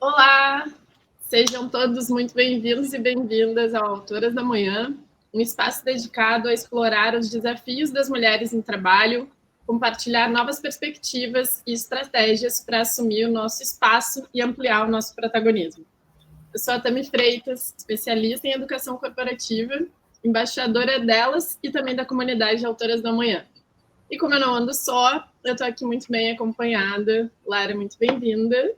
Olá! Sejam todos muito bem-vindos e bem-vindas ao Autoras da Manhã, um espaço dedicado a explorar os desafios das mulheres no trabalho, compartilhar novas perspectivas e estratégias para assumir o nosso espaço e ampliar o nosso protagonismo. Eu sou a Tami Freitas, especialista em educação corporativa, embaixadora delas e também da comunidade de Autoras da Manhã. E como eu não ando só, eu estou aqui muito bem acompanhada. Lara, muito bem-vinda.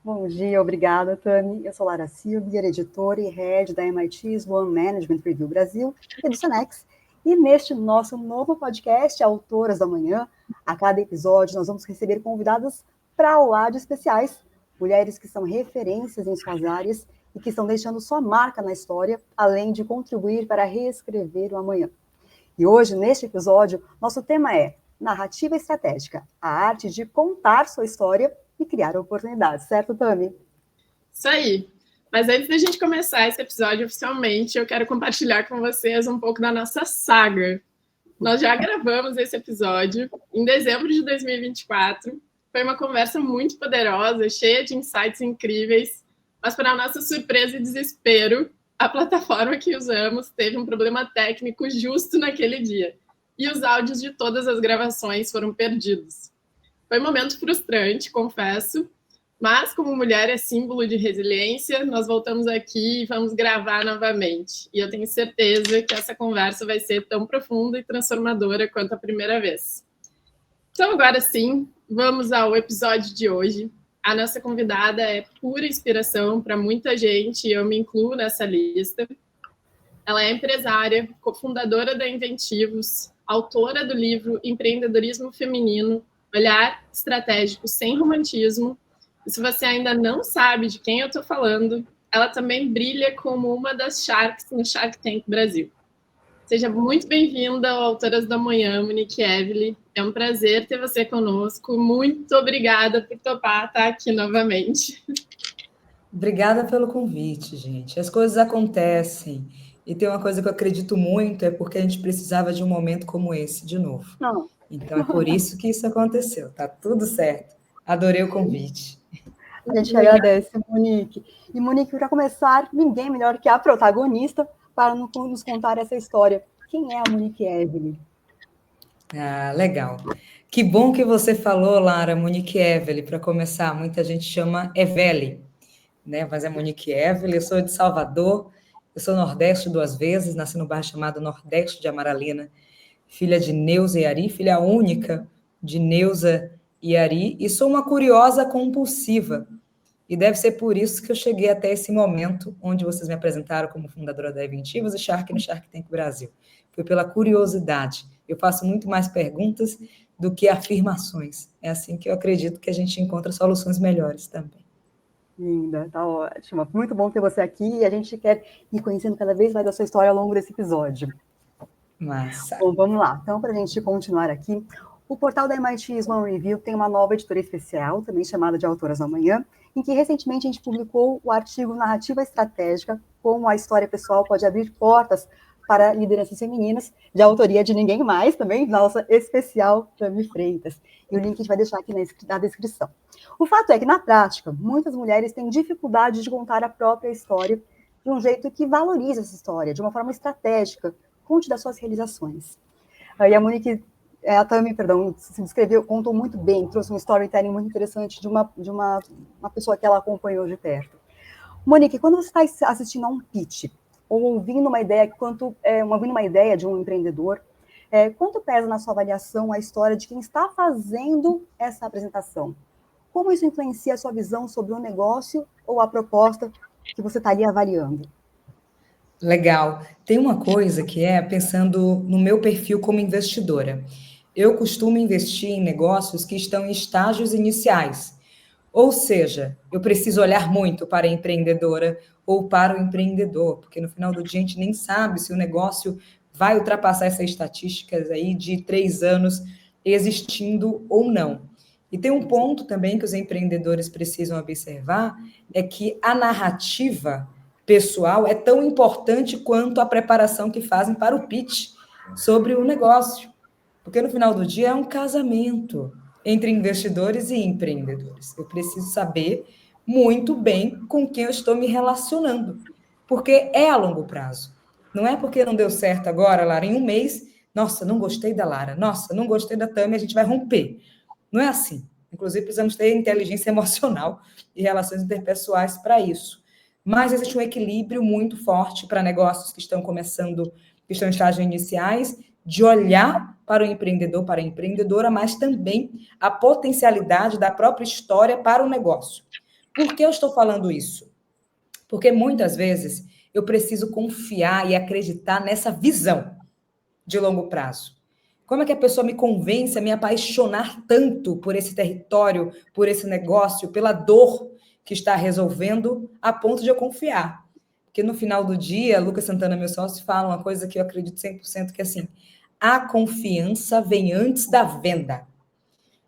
Bom dia, obrigada, Tami. Eu sou Lara Silva, editora e head da MIT's One Management Review Brasil e do Senex. E neste nosso novo podcast, Autoras da Manhã, a cada episódio nós vamos receber convidadas para lá de especiais, mulheres que são referências em suas áreas e que estão deixando sua marca na história, além de contribuir para reescrever o amanhã. E hoje, neste episódio, nosso tema é Narrativa Estratégica, a arte de contar sua história e criar oportunidades, certo, Tami? Isso aí. Mas antes da gente começar esse episódio oficialmente, eu quero compartilhar com vocês um pouco da nossa saga. Nós já gravamos esse episódio em dezembro de 2024. Foi uma conversa muito poderosa, cheia de insights incríveis, mas para nossa surpresa e desespero, a plataforma que usamos teve um problema técnico justo naquele dia, e os áudios de todas as gravações foram perdidos. Foi um momento frustrante, confesso, mas como mulher é símbolo de resiliência, nós voltamos aqui e vamos gravar novamente. E eu tenho certeza que essa conversa vai ser tão profunda e transformadora quanto a primeira vez. Então, agora sim, vamos ao episódio de hoje. A nossa convidada é pura inspiração para muita gente, e eu me incluo nessa lista. Ela é empresária, cofundadora da Inventivos, autora do livro Empreendedorismo Feminino, Olhar Estratégico Sem Romantismo. E se você ainda não sabe de quem eu estou falando, ela também brilha como uma das Sharks no Shark Tank Brasil. Seja muito bem-vinda ao Autoras da Manhã, Monique Evelyn. É um prazer ter você conosco. Muito obrigada por topar estar aqui novamente. Obrigada pelo convite, gente. As coisas acontecem. E tem uma coisa que eu acredito muito, é porque a gente precisava de um momento como esse de novo. Não. Então é por isso que isso aconteceu. Tá tudo certo. Adorei o convite. A gente agradece, Monique. E, Monique, para começar, ninguém melhor que a protagonista para nos contar essa história. Quem é a Monique Evelyn? Ah, legal. Que bom que você falou, Lara, Monique Evelyn, para começar. Muita gente chama Evelyn, né? Mas é Monique Evelyn. Eu sou de Salvador, eu sou nordeste 2 vezes, nasci no bairro chamado Nordeste de Amaralina, filha de Neuza e Ari, filha única de Neuza e Ari, e sou uma curiosa compulsiva. E deve ser por isso que eu cheguei até esse momento onde vocês me apresentaram como fundadora da Inventivos e Shark no Shark Tank Brasil. Foi pela curiosidade. Eu faço muito mais perguntas do que afirmações. É assim que eu acredito que a gente encontra soluções melhores também. Linda, tá ótima. Muito bom ter você aqui e a gente quer ir conhecendo cada vez mais da sua história ao longo desse episódio. Massa. Bom, vamos lá. Então, para a gente continuar aqui, o portal da MIT's One Review tem uma nova editoria especial, também chamada de Autoras da Manhã, em que recentemente a gente publicou o artigo Narrativa Estratégica, como a história pessoal pode abrir portas para lideranças femininas, de autoria de ninguém mais, também, nossa especial Tami Freitas. E o link a gente vai deixar aqui na descrição. O fato é que, na prática, muitas mulheres têm dificuldade de contar a própria história de um jeito que valorize essa história, de uma forma estratégica, conte das suas realizações. E a Monique, a Tami, perdão, se descreveu, contou muito bem, trouxe um storytelling muito interessante de uma pessoa que ela acompanhou de perto. Monique, quando você está assistindo a um pitch, ou ouvindo uma ideia de um empreendedor, quanto pesa na sua avaliação a história de quem está fazendo essa apresentação? Como isso influencia a sua visão sobre o negócio ou a proposta que você está ali avaliando? Legal. Tem uma coisa que é pensando no meu perfil como investidora. Eu costumo investir em negócios que estão em estágios iniciais. Ou seja, eu preciso olhar muito para a empreendedora ou para o empreendedor, porque no final do dia a gente nem sabe se o negócio vai ultrapassar essas estatísticas aí de 3 anos existindo ou não. E tem um ponto também que os empreendedores precisam observar, é que a narrativa pessoal é tão importante quanto a preparação que fazem para o pitch sobre o negócio. Porque no final do dia é um casamento entre investidores e empreendedores. Eu preciso saber muito bem com quem eu estou me relacionando, porque é a longo prazo. Não é porque não deu certo agora, Lara, em um mês, nossa, não gostei da Lara, nossa, não gostei da Tami, a gente vai romper. Não é assim. Inclusive, precisamos ter inteligência emocional e relações interpessoais para isso. Mas existe um equilíbrio muito forte para negócios que estão começando, que estão em estágios iniciais, de olhar para o empreendedor, para a empreendedora, mas também a potencialidade da própria história para o negócio. Por que eu estou falando isso? Porque muitas vezes eu preciso confiar e acreditar nessa visão de longo prazo. Como é que a pessoa me convence a me apaixonar tanto por esse território, por esse negócio, pela dor que está resolvendo, a ponto de eu confiar? Porque no final do dia, Lucas Santana, meu sócio, fala uma coisa que eu acredito 100%, que é assim, a confiança vem antes da venda.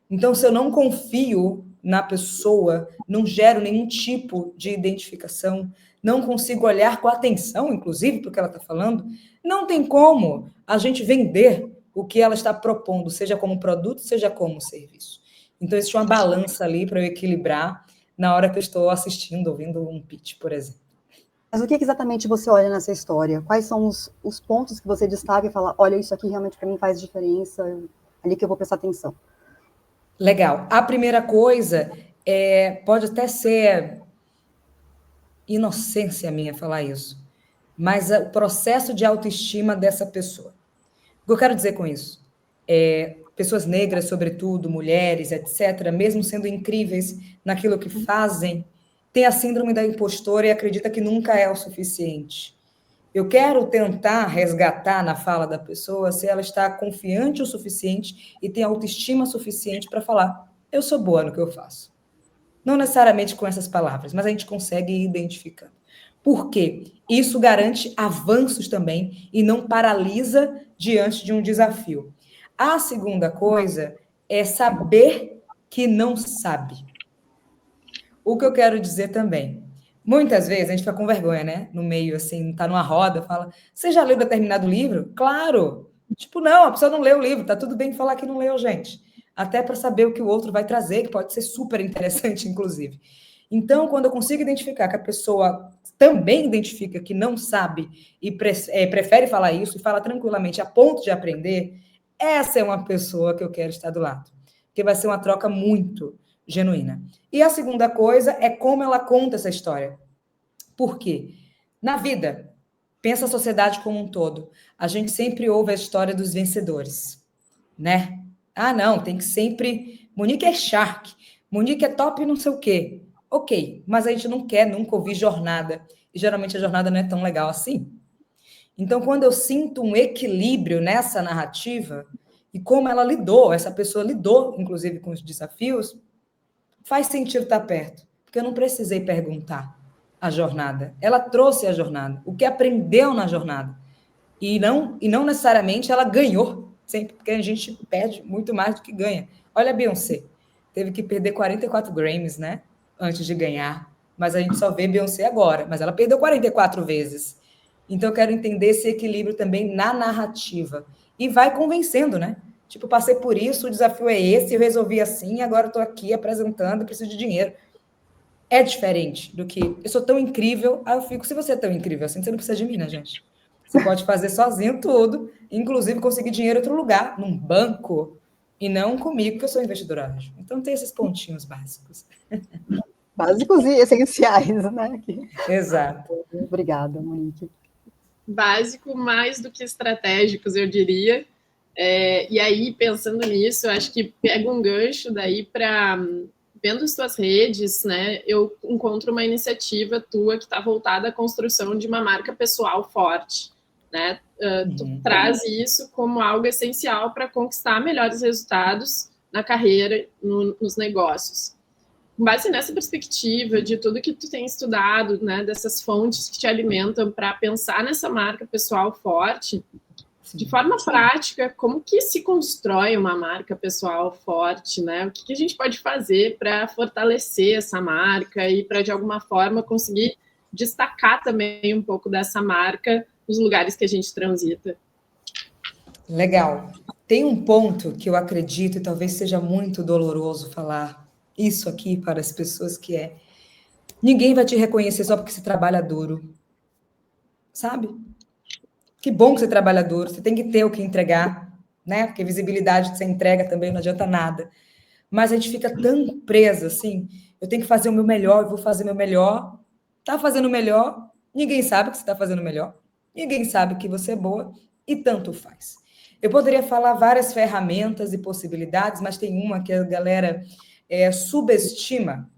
Então, se eu não confio na pessoa, não gero nenhum tipo de identificação, não consigo olhar com atenção, inclusive, para o que ela está falando, não tem como a gente vender o que ela está propondo, seja como produto, seja como serviço. Então, existe uma balança ali para eu equilibrar na hora que eu estou assistindo, ouvindo um pitch, por exemplo. Mas o que exatamente você olha nessa história? Quais são os pontos que você destaca e fala, olha, isso aqui realmente para mim faz diferença, ali que eu vou prestar atenção? Legal. A primeira coisa pode até ser inocência minha falar isso, mas o processo de autoestima dessa pessoa. O que eu quero dizer com isso? Pessoas negras, sobretudo, mulheres, etc., mesmo sendo incríveis naquilo que fazem, têm a síndrome da impostora e acredita que nunca é o suficiente. Eu quero tentar resgatar na fala da pessoa se ela está confiante o suficiente e tem autoestima suficiente para falar, eu sou boa no que eu faço. Não necessariamente com essas palavras, mas a gente consegue ir identificando. Por quê? Isso garante avanços também e não paralisa diante de um desafio. A segunda coisa é saber que não sabe. O que eu quero dizer também, muitas vezes a gente fica com vergonha, né? No meio, assim, tá numa roda, fala, você já leu determinado livro? Claro! Tipo, não, a pessoa não leu o livro, tá tudo bem falar que não leu, gente. Até para saber o que o outro vai trazer, que pode ser super interessante, inclusive. Então, quando eu consigo identificar que a pessoa também identifica que não sabe e prefere falar isso e fala tranquilamente a ponto de aprender, essa é uma pessoa que eu quero estar do lado. Porque vai ser uma troca muito genuína. E a segunda coisa é como ela conta essa história. Por quê? Na vida, pensa a sociedade como um todo. A gente sempre ouve a história dos vencedores, né? Ah, não, tem que sempre... Monique é Shark, Monique é top não sei o quê. Ok, mas a gente não quer nunca ouvir jornada. E geralmente a jornada não é tão legal assim. Então, quando eu sinto um equilíbrio nessa narrativa, e como ela lidou, essa pessoa lidou, inclusive, com os desafios, faz sentido estar perto, porque eu não precisei perguntar a jornada. Ela trouxe a jornada, o que aprendeu na jornada. E não necessariamente ela ganhou, sempre, porque a gente perde muito mais do que ganha. Olha a Beyoncé, teve que perder 44 Grammys, né? Antes de ganhar. Mas a gente só vê Beyoncé agora, mas ela perdeu 44 vezes. Então eu quero entender esse equilíbrio também na narrativa. E vai convencendo, né? Tipo, passei por isso, o desafio é esse, eu resolvi assim, agora estou aqui apresentando, preciso de dinheiro. É diferente do que eu sou tão incrível, aí eu fico, se você é tão incrível assim, você não precisa de mim, né, gente? Você pode fazer sozinho tudo, inclusive conseguir dinheiro em outro lugar, num banco, e não comigo, que eu sou investidora anjo. Então tem esses pontinhos básicos. Básicos e essenciais, né? Exato. Obrigada, Monique. Básico mais do que estratégicos, eu diria. E aí, pensando nisso, eu acho que pega um gancho daí para, vendo as tuas redes, né, eu encontro uma iniciativa tua que está voltada à construção de uma marca pessoal forte, né? Tu traz isso como algo essencial para conquistar melhores resultados na carreira, nos negócios. Com base nessa perspectiva de tudo que tu tem estudado, né, dessas fontes que te alimentam para pensar nessa marca pessoal forte, de forma prática, como que se constrói uma marca pessoal forte, né? O que a gente pode fazer para fortalecer essa marca e para, de alguma forma, conseguir destacar também um pouco dessa marca nos lugares que a gente transita? Legal. Tem um ponto que eu acredito, e talvez seja muito doloroso falar isso aqui para as pessoas, que é Ninguém vai te reconhecer só porque você trabalha duro, sabe? Que bom que você trabalha duro, você tem que ter o que entregar, né? Porque visibilidade que você entrega também não adianta nada. Mas a gente fica tão presa, assim, eu tenho que fazer o meu melhor, eu vou fazer o meu melhor. Tá fazendo o melhor, ninguém sabe que você está fazendo o melhor, ninguém sabe que você é boa, e tanto faz. Eu poderia falar várias ferramentas e possibilidades, mas tem uma que a galera subestima,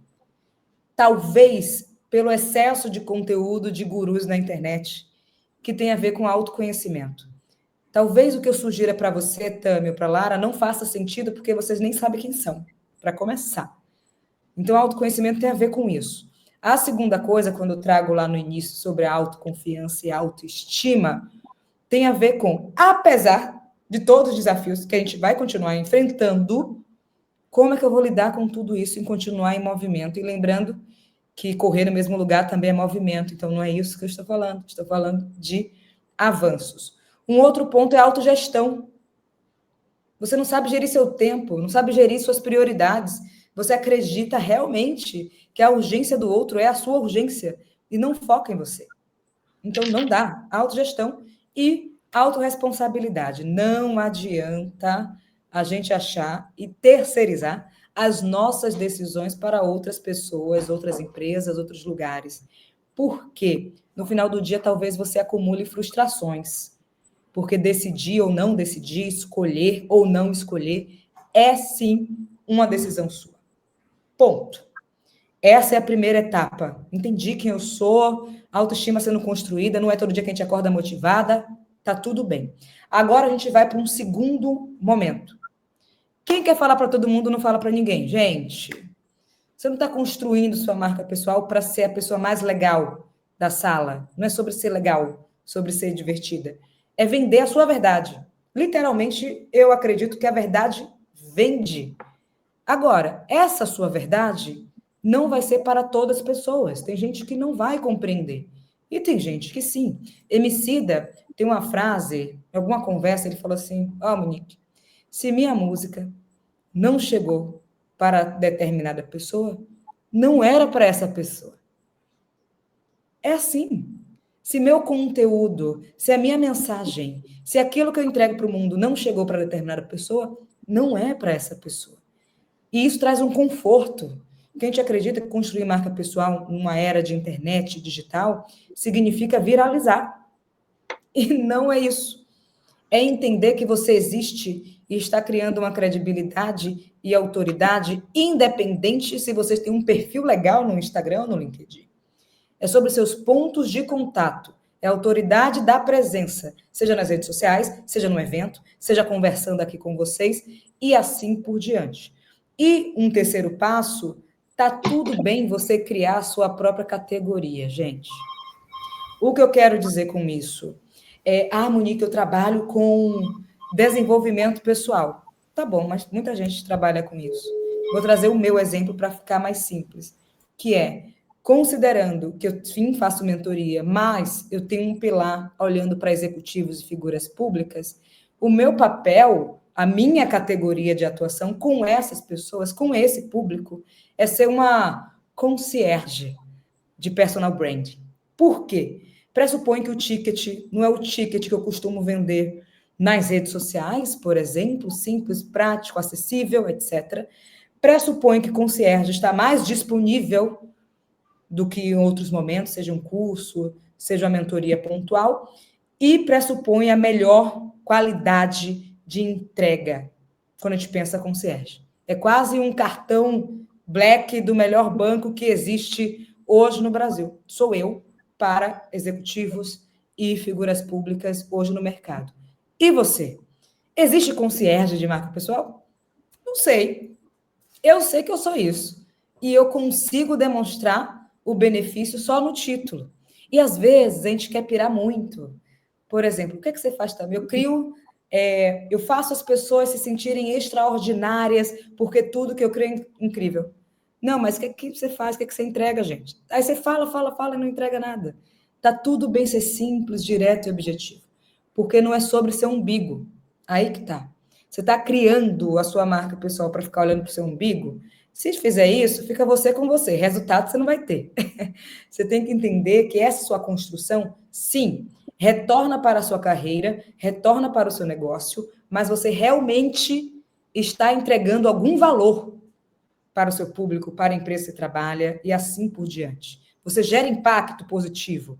talvez pelo excesso de conteúdo de gurus na internet, que tem a ver com autoconhecimento. Talvez o que eu sugira para você, Tâmio, para Lara, não faça sentido porque vocês nem sabem quem são, para começar. Então, autoconhecimento tem a ver com isso. A segunda coisa, quando eu trago lá no início sobre a autoconfiança e a autoestima, tem a ver com, apesar de todos os desafios que a gente vai continuar enfrentando, como é que eu vou lidar com tudo isso e continuar em movimento? E lembrando que correr no mesmo lugar também é movimento, então não é isso que eu estou falando de avanços. Um outro ponto é a autogestão. Você não sabe gerir seu tempo, não sabe gerir suas prioridades. Você acredita realmente que a urgência do outro é a sua urgência e não foca em você. Então não dá. Autogestão e autorresponsabilidade. Não adianta a gente achar e terceirizar as nossas decisões para outras pessoas, outras empresas, outros lugares. Por quê? No final do dia, talvez você acumule frustrações. Porque decidir ou não decidir, escolher ou não escolher, é sim uma decisão sua. Ponto. Essa é a primeira etapa. Entendi quem eu sou, autoestima sendo construída, não é todo dia que a gente acorda motivada, tá tudo bem. Agora a gente vai para um segundo momento. Quem quer falar para todo mundo não fala para ninguém. Gente, você não está construindo sua marca pessoal para ser a pessoa mais legal da sala. Não é sobre ser legal, sobre ser divertida. É vender a sua verdade. Literalmente, eu acredito que a verdade vende. Agora, essa sua verdade não vai ser para todas as pessoas. Tem gente que não vai compreender. E tem gente que sim. Emicida tem uma frase, em alguma conversa, ele falou assim: ó, Monique, se minha música não chegou para determinada pessoa, não era para essa pessoa. É assim. Se meu conteúdo, se a minha mensagem, se aquilo que eu entrego para o mundo não chegou para determinada pessoa, não é para essa pessoa. E isso traz um conforto. Porque a gente acredita que construir marca pessoal numa era de internet digital significa viralizar. E não é isso. É entender que você existe e está criando uma credibilidade e autoridade independente se você tem um perfil legal no Instagram ou no LinkedIn. É sobre seus pontos de contato. É a autoridade da presença, seja nas redes sociais, seja no evento, seja conversando aqui com vocês e assim por diante. E um terceiro passo, tá tudo bem você criar a sua própria categoria, gente. O que eu quero dizer com isso? Monique, eu trabalho com desenvolvimento pessoal. Tá bom, mas muita gente trabalha com isso. Vou trazer o meu exemplo para ficar mais simples, que é, considerando que eu, sim, faço mentoria, mas eu tenho um pilar olhando para executivos e figuras públicas, o meu papel, a minha categoria de atuação com essas pessoas, com esse público, é ser uma concierge de personal branding. Por quê? Pressupõe que o ticket não é o ticket que eu costumo vender nas redes sociais, por exemplo, simples, prático, acessível, etc. Pressupõe que o concierge está mais disponível do que em outros momentos, seja um curso, seja uma mentoria pontual, e pressupõe a melhor qualidade de entrega quando a gente pensa concierge. É quase um cartão black do melhor banco que existe hoje no Brasil. Sou eu para executivos e figuras públicas hoje no mercado. E você? Existe concierge de marca pessoal? Não sei. Eu sei que eu sou isso. E eu consigo demonstrar o benefício só no título. E às vezes a gente quer pirar muito. Por exemplo, o que é que você faz também? Eu faço as pessoas se sentirem extraordinárias porque tudo que eu crio é incrível. Não, mas o que você faz? O que você entrega, gente? Aí você fala e não entrega nada. Tá tudo bem ser simples, direto e objetivo. Porque não é sobre ser umbigo. Aí que tá. Você está criando a sua marca pessoal para ficar olhando para o seu umbigo? Se fizer isso, fica você com você. Resultado você não vai ter. Você tem que entender que essa sua construção, sim, retorna para a sua carreira, retorna para o seu negócio, mas você realmente está entregando algum valor para o seu público, para a empresa que você trabalha e assim por diante. Você gera impacto positivo.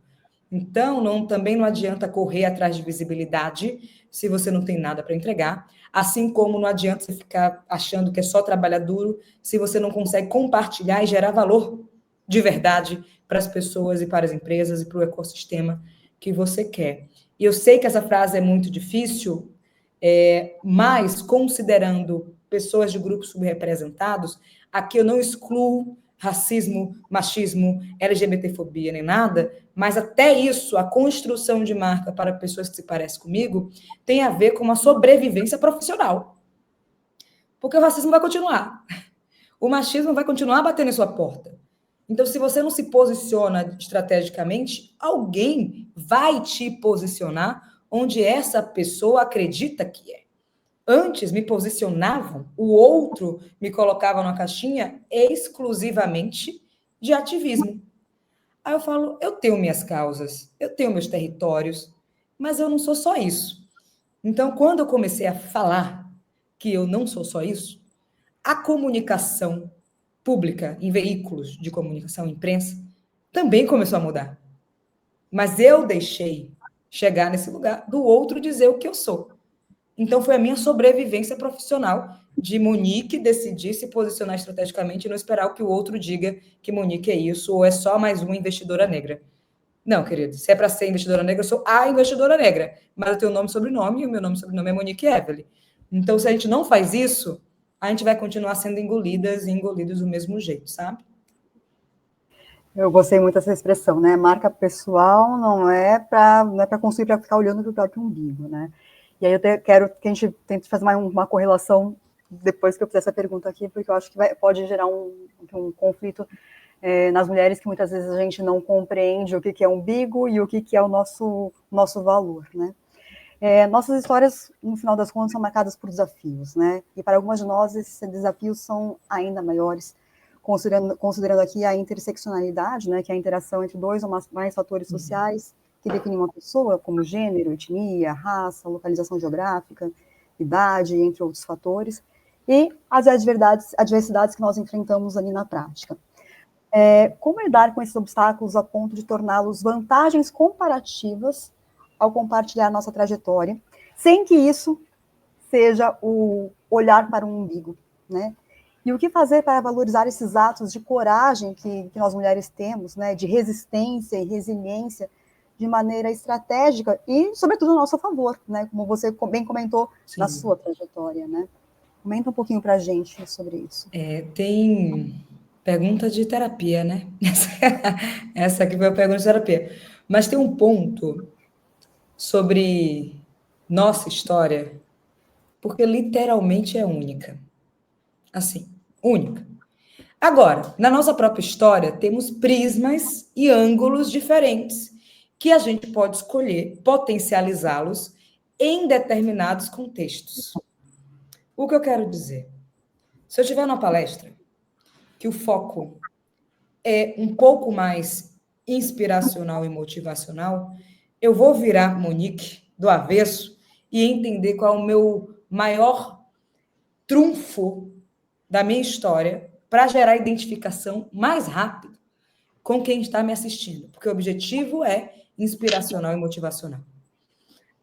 Então, também não adianta correr atrás de visibilidade se você não tem nada para entregar, assim como não adianta você ficar achando que é só trabalhar duro se você não consegue compartilhar e gerar valor de verdade para as pessoas e para as empresas e para o ecossistema que você quer. E eu sei que essa frase é muito difícil, mas considerando pessoas de grupos subrepresentados, aqui eu não excluo racismo, machismo, LGBTfobia, nem nada, mas até isso, a construção de marca para pessoas que se parecem comigo, tem a ver com uma sobrevivência profissional. Porque o racismo vai continuar. O machismo vai continuar batendo em sua porta. Então, se você não se posiciona estrategicamente, alguém vai te posicionar onde essa pessoa acredita que é. Antes me posicionavam, o outro me colocava numa caixinha exclusivamente de ativismo. Aí eu falo, eu tenho minhas causas, eu tenho meus territórios, mas eu não sou só isso. Então, quando eu comecei a falar que eu não sou só isso, a comunicação pública em veículos de comunicação, imprensa, também começou a mudar. Mas eu deixei chegar nesse lugar do outro dizer o que eu sou. Então, foi a minha sobrevivência profissional de Monique decidir se posicionar estrategicamente e não esperar o que o outro diga que Monique é isso ou é só mais uma investidora negra. Não, querido, se é para ser investidora negra, eu sou a investidora negra, mas eu tenho nome e sobrenome e o meu nome e sobrenome é Monique Evelyn. Então, se a gente não faz isso, a gente vai continuar sendo engolidas e engolidos do mesmo jeito, sabe? Eu gostei muito dessa expressão, né? Marca pessoal não é para construir para ficar olhando para o próprio umbigo, né? E aí eu quero que a gente tente fazer uma correlação depois que eu fizer essa pergunta aqui, porque eu acho que pode gerar um conflito nas mulheres que muitas vezes a gente não compreende o que é umbigo e o que é o nosso valor, né? Nossas histórias, no final das contas, são marcadas por desafios, né? E para algumas de nós, esses desafios são ainda maiores, considerando aqui a interseccionalidade, né, que é a interação entre dois ou mais fatores sociais que definem uma pessoa, como gênero, etnia, raça, localização geográfica, idade, entre outros fatores, e as adversidades que nós enfrentamos ali na prática. Como lidar com esses obstáculos a ponto de torná-los vantagens comparativas ao compartilhar nossa trajetória, sem que isso seja o olhar para um umbigo, né? E o que fazer para valorizar esses atos de coragem que nós mulheres temos, né, de resistência e resiliência, de maneira estratégica e, sobretudo, a nosso favor, né, como você bem comentou na sua trajetória, né? Comenta um pouquinho para a gente sobre isso. Tem pergunta de terapia, né? Essa aqui foi a pergunta de terapia. Mas tem um ponto sobre nossa história, porque literalmente é única. Assim, única. Agora, na nossa própria história, temos prismas e ângulos diferentes que a gente pode escolher potencializá-los em determinados contextos. O que eu quero dizer? Se eu estiver numa palestra que o foco é um pouco mais inspiracional e motivacional, eu vou virar Monique do avesso e entender qual é o meu maior trunfo da minha história para gerar identificação mais rápido com quem está me assistindo, porque o objetivo é inspiracional e motivacional.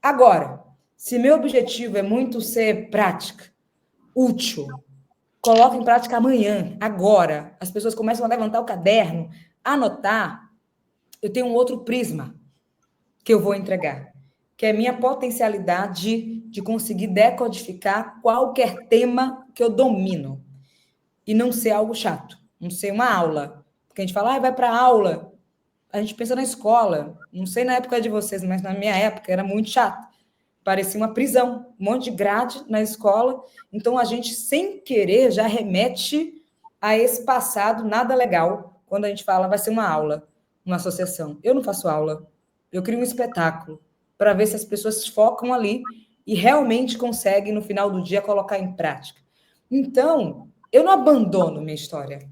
Agora, se meu objetivo é muito ser prática, útil, coloca em prática amanhã, agora, as pessoas começam a levantar o caderno, anotar, eu tenho um outro prisma que eu vou entregar, que é a minha potencialidade de conseguir decodificar qualquer tema que eu domino e não ser algo chato, não ser uma aula. Porque a gente fala, vai para a aula, a gente pensa na escola, não sei na época de vocês, mas na minha época era muito chato. Parecia uma prisão, um monte de grade na escola. Então, a gente, sem querer, já remete a esse passado nada legal quando a gente fala, vai ser uma aula, uma associação. Eu não faço aula, eu crio um espetáculo para ver se as pessoas focam ali e realmente consegue, no final do dia, colocar em prática. Então, eu não abandono minha história.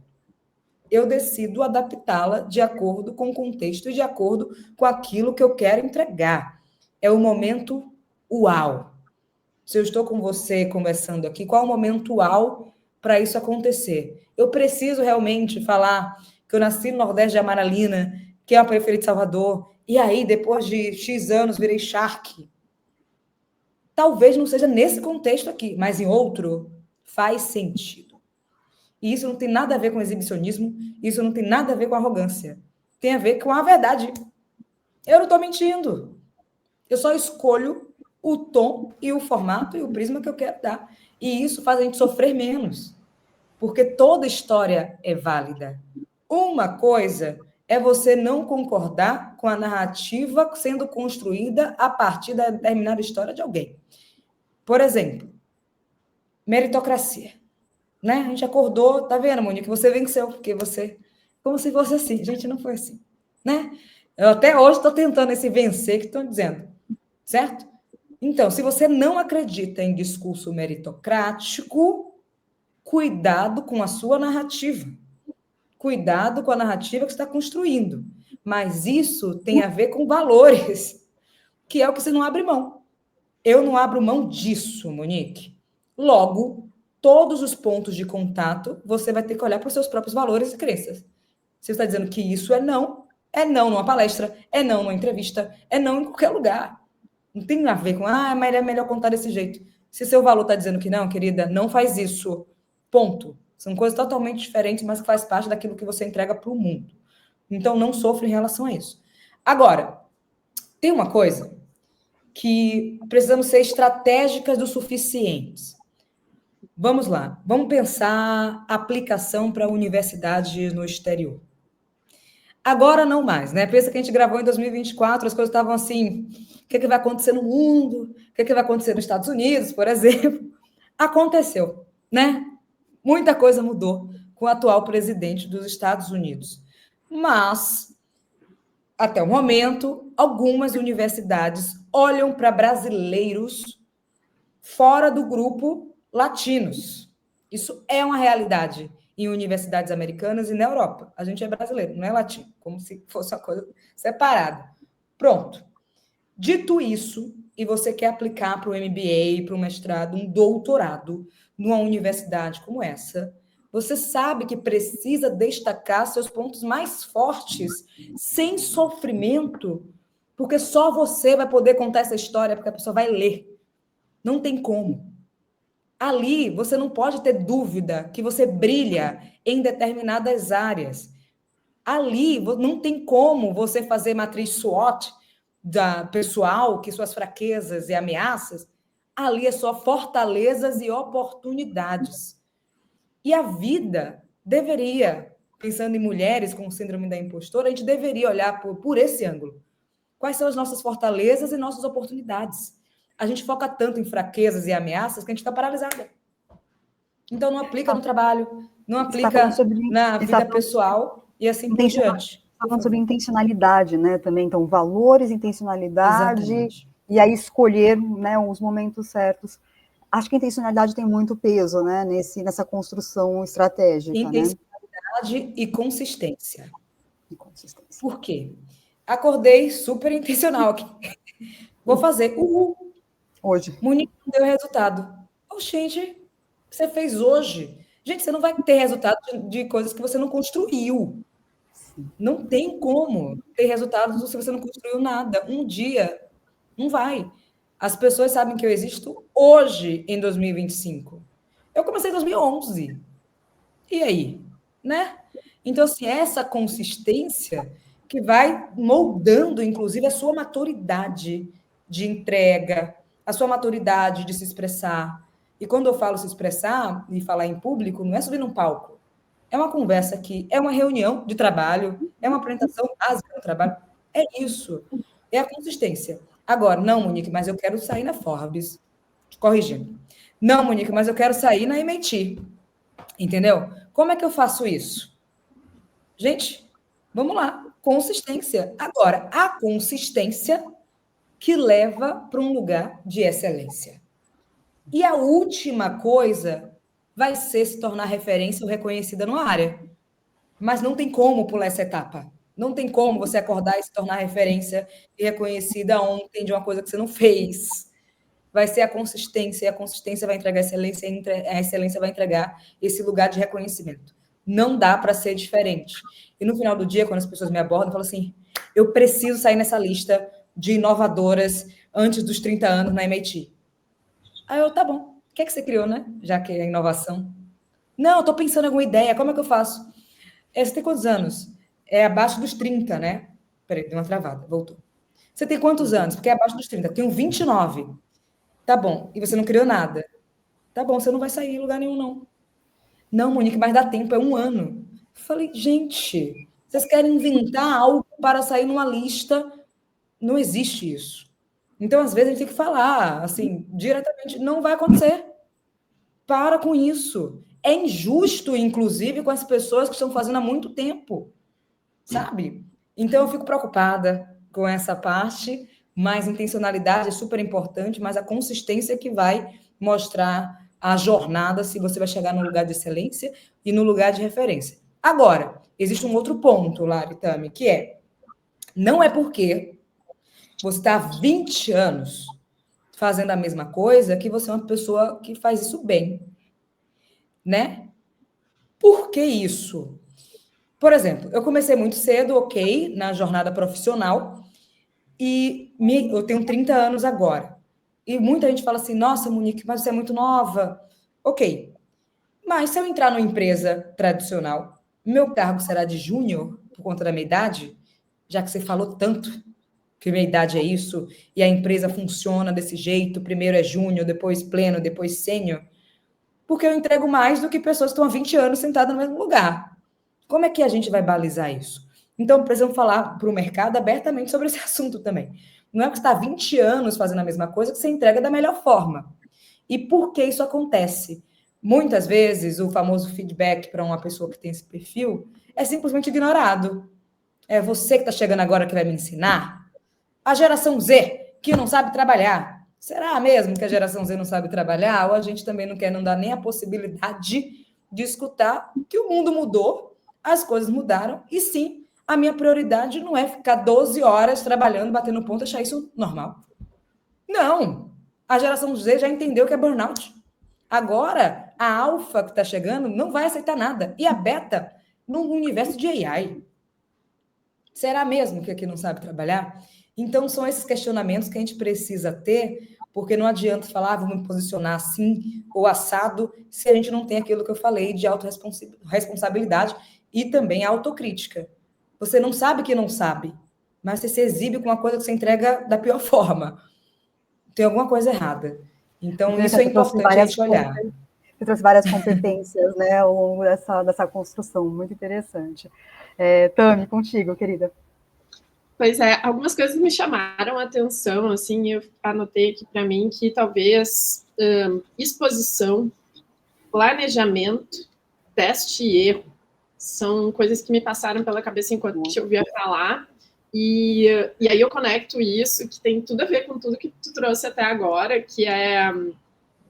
Eu decido adaptá-la de acordo com o contexto e de acordo com aquilo que eu quero entregar. É o momento uau. Se eu estou com você conversando aqui, qual é o momento uau para isso acontecer? Eu preciso realmente falar que eu nasci no Nordeste de Amaralina, que é a periferia de Salvador, e aí, depois de X anos, virei Shark. Talvez não seja nesse contexto aqui, mas em outro faz sentido. E isso não tem nada a ver com exibicionismo, isso não tem nada a ver com arrogância. Tem a ver com a verdade. Eu não estou mentindo. Eu só escolho o tom e o formato e o prisma que eu quero dar. E isso faz a gente sofrer menos. Porque toda história é válida. Uma coisa é você não concordar com a narrativa sendo construída a partir da determinada história de alguém. Por exemplo, meritocracia. Né? A gente acordou, tá vendo, Monique? Você venceu, porque você... Como se fosse assim. Gente, não foi assim. Né? Eu até hoje estou tentando esse vencer que estão dizendo. Certo? Então, se você não acredita em discurso meritocrático, cuidado com a sua narrativa. Cuidado com a narrativa que você está construindo. Mas isso tem a ver com valores, que é o que você não abre mão. Eu não abro mão disso, Monique. Logo, todos os pontos de contato, você vai ter que olhar para os seus próprios valores e crenças. Você está dizendo que isso é não numa palestra, é não numa entrevista, é não em qualquer lugar. Não tem a ver com, mas é melhor contar desse jeito. Se seu valor está dizendo que não, querida, não faz isso. Ponto. São coisas totalmente diferentes, mas que faz parte daquilo que você entrega para o mundo. Então, não sofra em relação a isso. Agora, tem uma coisa que precisamos ser estratégicas o suficientes. Vamos lá. Vamos pensar aplicação para universidades no exterior. Agora não mais, né? Pensa que a gente gravou em 2024, as coisas estavam assim, o que vai acontecer no mundo? O que vai acontecer nos Estados Unidos, por exemplo? Aconteceu, né? Muita coisa mudou com o atual presidente dos Estados Unidos. Mas, até o momento, algumas universidades olham para brasileiros fora do grupo latinos. Isso é uma realidade em universidades americanas e na Europa. A gente é brasileiro, não é latino, como se fosse uma coisa separada. Pronto. Dito isso, e você quer aplicar para o MBA, para o mestrado, um doutorado numa universidade como essa, você sabe que precisa destacar seus pontos mais fortes, sem sofrimento, porque só você vai poder contar essa história, porque a pessoa vai ler. Não tem como. Ali, você não pode ter dúvida que você brilha em determinadas áreas. Ali, não tem como você fazer matriz SWOT da pessoal, que suas fraquezas e ameaças. Ali é só fortalezas e oportunidades. E a vida deveria, pensando em mulheres com síndrome da impostora, a gente deveria olhar por esse ângulo. Quais são as nossas fortalezas e nossas oportunidades? A gente foca tanto em fraquezas e ameaças que a gente está paralisada. Então, não aplica no trabalho, não aplica na vida pessoal e assim por diante. Falando sobre intencionalidade, né, também. Então, valores, intencionalidade, exatamente. E aí escolher, né, os momentos certos. Acho que a intencionalidade tem muito peso, né, nessa construção estratégica. Intencionalidade, né? E consistência. Por quê? Acordei super intencional aqui. Vou fazer hoje. Monique não deu resultado. Gente, você fez hoje. Gente, você não vai ter resultado de coisas que você não construiu. Não tem como ter resultados se você não construiu nada. Um dia, não vai. As pessoas sabem que eu existo hoje, em 2025. Eu comecei em 2011. E aí? Né? Então, assim, essa consistência que vai moldando, inclusive, a sua maturidade de entrega, a sua maturidade de se expressar. E quando eu falo se expressar e falar em público, não é subir num palco. É uma conversa aqui, é uma reunião de trabalho, é uma apresentação básica do trabalho. É isso. É a consistência. Agora, não, Monique, mas eu quero sair na Forbes. Corrigindo. Não, Monique, mas eu quero sair na MIT. Entendeu? Como é que eu faço isso? Gente, vamos lá. Consistência. Agora, a consistência que leva para um lugar de excelência. E a última coisa vai ser se tornar referência ou reconhecida numa área. Mas não tem como pular essa etapa. Não tem como você acordar e se tornar referência e reconhecida ontem de uma coisa que você não fez. Vai ser a consistência, e a consistência vai entregar a excelência, e a excelência vai entregar esse lugar de reconhecimento. Não dá para ser diferente. E no final do dia, quando as pessoas me abordam, eu falo assim, eu preciso sair nessa lista de inovadoras antes dos 30 anos na MIT. Aí eu, tá bom. O que é que você criou, né? Já que é inovação. Não, eu estou pensando em alguma ideia. Como é que eu faço? Você tem quantos anos? É abaixo dos 30, né? Peraí, deu uma travada. Voltou. Você tem quantos anos? Porque é abaixo dos 30. Tenho 29. Tá bom. E você não criou nada. Tá bom, você não vai sair em lugar nenhum, não. Não, Monique, mas dá tempo, é 1 ano. Eu falei, gente, vocês querem inventar algo para sair numa lista? Não existe isso. Então, às vezes, a gente tem que falar, assim, diretamente, não vai acontecer. Para com isso. É injusto, inclusive, com as pessoas que estão fazendo há muito tempo, sabe? Então, eu fico preocupada com essa parte, mas intencionalidade é super importante, mas a consistência que vai mostrar a jornada, se você vai chegar no lugar de excelência e no lugar de referência. Agora, existe um outro ponto, Lari Tami, que é, não é porque você está há 20 anos fazendo a mesma coisa que você é uma pessoa que faz isso bem, né? Por que isso? Por exemplo, eu comecei muito cedo, ok, na jornada profissional, e eu tenho 30 anos agora. E muita gente fala assim, nossa, Monique, mas você é muito nova. Ok, mas se eu entrar numa empresa tradicional, meu cargo será de júnior, por conta da minha idade, já que você falou tanto que minha idade é isso, e a empresa funciona desse jeito, primeiro é júnior, depois pleno, depois sênior, porque eu entrego mais do que pessoas que estão há 20 anos sentadas no mesmo lugar. Como é que a gente vai balizar isso? Então, precisamos falar para o mercado abertamente sobre esse assunto também. Não é que você está há 20 anos fazendo a mesma coisa que você entrega da melhor forma. E por que isso acontece? Muitas vezes, o famoso feedback para uma pessoa que tem esse perfil é simplesmente ignorado. É você que está chegando agora que vai me ensinar? A geração Z, que não sabe trabalhar. Será mesmo que a geração Z não sabe trabalhar? Ou a gente também não quer não dar nem a possibilidade de escutar que o mundo mudou, as coisas mudaram, e sim, a minha prioridade não é ficar 12 horas trabalhando, batendo ponto, achar isso normal. Não! A geração Z já entendeu que é burnout. Agora, a alfa que está chegando não vai aceitar nada. E a beta, num universo de AI. Será mesmo que aqui não sabe trabalhar? Então, são esses questionamentos que a gente precisa ter, porque não adianta falar, vamos me posicionar assim ou assado, se a gente não tem aquilo que eu falei de autorresponsabilidade e também autocrítica. Você não sabe que não sabe, mas você se exibe com uma coisa que você entrega da pior forma. Tem alguma coisa errada. Então, isso é importante a gente olhar. Você trouxe várias competências, né, ao longo dessa construção, muito interessante. Tami, contigo, querida. Pois é, algumas coisas me chamaram a atenção, assim, eu anotei aqui para mim que talvez exposição, planejamento, teste e erro são coisas que me passaram pela cabeça enquanto te ouvia falar, e aí eu conecto isso, que tem tudo a ver com tudo que tu trouxe até agora, que é,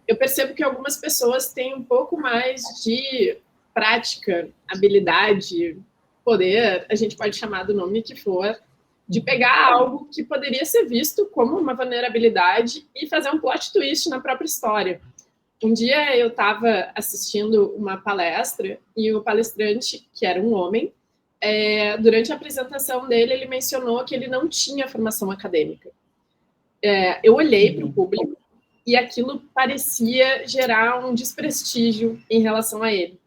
eu percebo que algumas pessoas têm um pouco mais de prática, habilidade, poder, a gente pode chamar do nome que for, de pegar algo que poderia ser visto como uma vulnerabilidade e fazer um plot twist na própria história. Um dia eu estava assistindo uma palestra e o palestrante, que era um homem, durante a apresentação dele, ele mencionou que ele não tinha formação acadêmica. Eu olhei para o público e aquilo parecia gerar um desprestígio em relação a ele.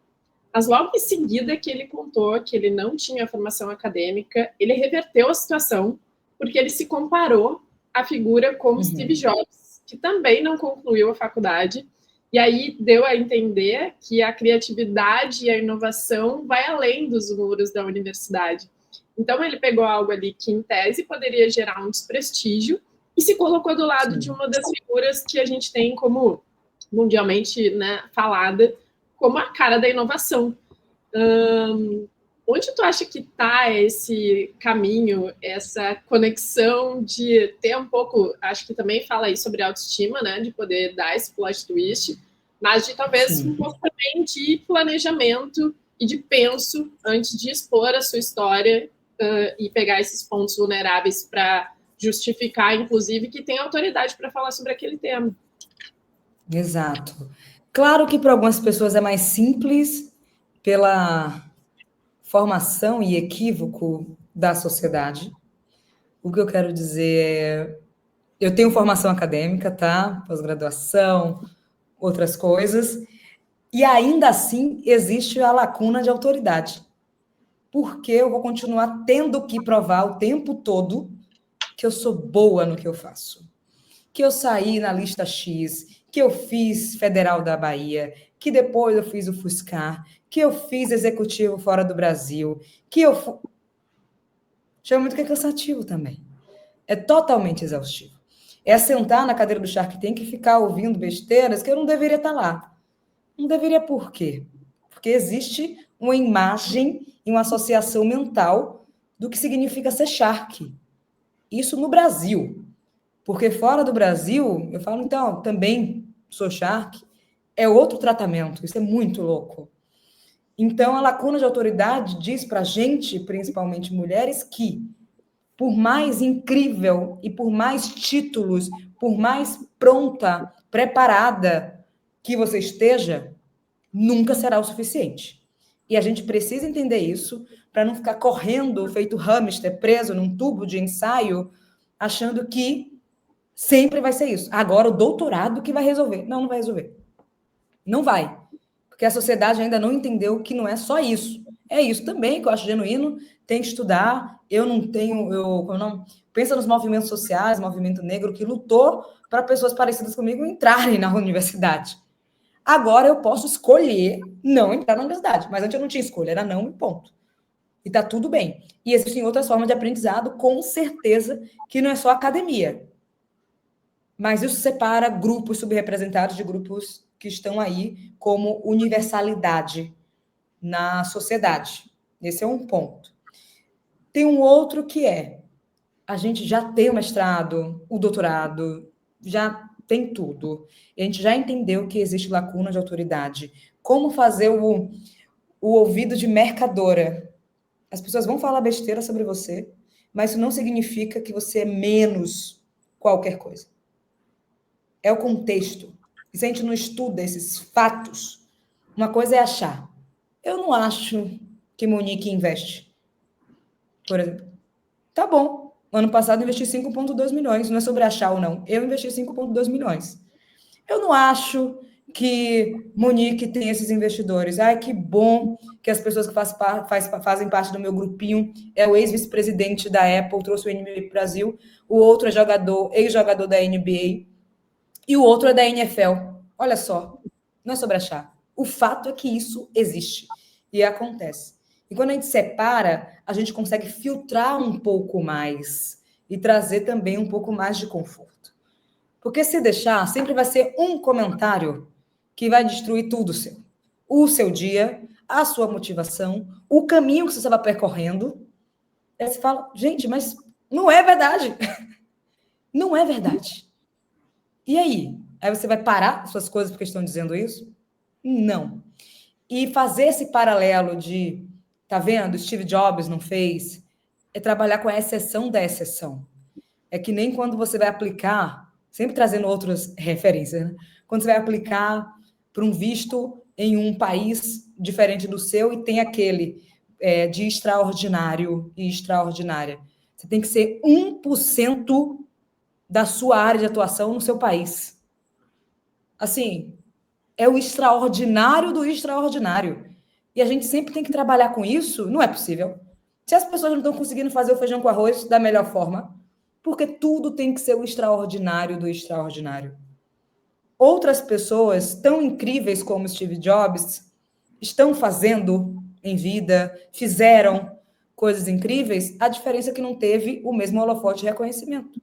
Mas logo em seguida que ele contou que ele não tinha formação acadêmica, ele reverteu a situação, porque ele se comparou à figura como Steve Jobs, que também não concluiu a faculdade, e aí deu a entender que a criatividade e a inovação vai além dos muros da universidade. Então ele pegou algo ali que, em tese, poderia gerar um desprestígio e se colocou do lado de uma das figuras que a gente tem como mundialmente, né, falada, como a cara da inovação. onde tu acha que está esse caminho, essa conexão de ter um pouco, acho que também fala aí sobre autoestima, né, de poder dar esse plot twist, mas de talvez um pouco também de planejamento e de penso antes de expor a sua história e pegar esses pontos vulneráveis para justificar, inclusive, que tem autoridade para falar sobre aquele tema. Exato. Claro que para algumas pessoas é mais simples pela formação e equívoco da sociedade. O que eu quero dizer é, eu tenho formação acadêmica, tá? Pós-graduação, outras coisas, e ainda assim existe a lacuna de autoridade. Porque eu vou continuar tendo que provar o tempo todo que eu sou boa no que eu faço. Que eu saí na lista X, que eu fiz Federal da Bahia, que depois eu fiz o Fuscar, que eu fiz Executivo fora do Brasil, que eu... Chama muito que é cansativo também. É totalmente exaustivo. É sentar na cadeira do Shark Tank e ficar ouvindo besteiras que eu não deveria estar lá. Não deveria por quê? Porque existe uma imagem e uma associação mental do que significa ser Shark. Isso no Brasil. Porque fora do Brasil, eu falo, então, também sou Shark, é outro tratamento, isso é muito louco. Então, a lacuna de autoridade diz para a gente, principalmente mulheres, que por mais incrível e por mais títulos, por mais pronta, preparada que você esteja, nunca será o suficiente. E a gente precisa entender isso para não ficar correndo, feito hamster, preso num tubo de ensaio, achando que sempre vai ser isso. Agora o doutorado que vai resolver. Não, não vai resolver. Não vai. Porque a sociedade ainda não entendeu que não é só isso. É isso também que eu acho genuíno, tem que estudar. Eu não tenho... Pensa nos movimentos sociais, movimento negro, que lutou para pessoas parecidas comigo entrarem na universidade. Agora eu posso escolher não entrar na universidade, mas antes eu não tinha escolha, era não e ponto. E tá tudo bem. E existem outras formas de aprendizado, com certeza, que não é só academia. Mas isso separa grupos subrepresentados de grupos que estão aí como universalidade na sociedade. Esse é um ponto. Tem um outro que é, a gente já tem o mestrado, o doutorado, já tem tudo. A gente já entendeu que existe lacuna de autoridade. Como fazer o ouvido de mercadora? As pessoas vão falar besteira sobre você, mas isso não significa que você é menos qualquer coisa. É o contexto. E se a gente não estuda esses fatos, uma coisa é achar. Eu não acho que Monique investe. Por exemplo. Tá bom. Ano passado eu investi 5,2 milhões. Não é sobre achar ou não. Eu investi 5,2 milhões. Eu não acho que Monique tem esses investidores. Ai, que bom que as pessoas que fazem parte do meu grupinho é o ex-vice-presidente da Apple, trouxe o NBA para o Brasil. O outro é ex-jogador da NBA. E o outro é da NFL. Olha só, não é sobre achar. O fato é que isso existe e acontece. E quando a gente separa, a gente consegue filtrar um pouco mais e trazer também um pouco mais de conforto. Porque se deixar, sempre vai ser um comentário que vai destruir tudo seu. O seu dia, a sua motivação, o caminho que você estava percorrendo. Aí você fala, gente, mas não é verdade. Não é verdade. E aí? Aí você vai parar suas coisas porque estão dizendo isso? Não. E fazer esse paralelo de, tá vendo, Steve Jobs não fez, é trabalhar com a exceção da exceção. É que nem quando você vai aplicar, sempre trazendo outras referências, né? Quando você vai aplicar para um visto em um país diferente do seu e tem aquele de extraordinário e extraordinária. Você tem que ser 1% da sua área de atuação no seu país. Assim, é o extraordinário do extraordinário. E a gente sempre tem que trabalhar com isso, não é possível. Se as pessoas não estão conseguindo fazer o feijão com arroz da melhor forma, porque tudo tem que ser o extraordinário do extraordinário. Outras pessoas tão incríveis como Steve Jobs estão fazendo em vida, fizeram coisas incríveis, a diferença é que não teve o mesmo holofote de reconhecimento.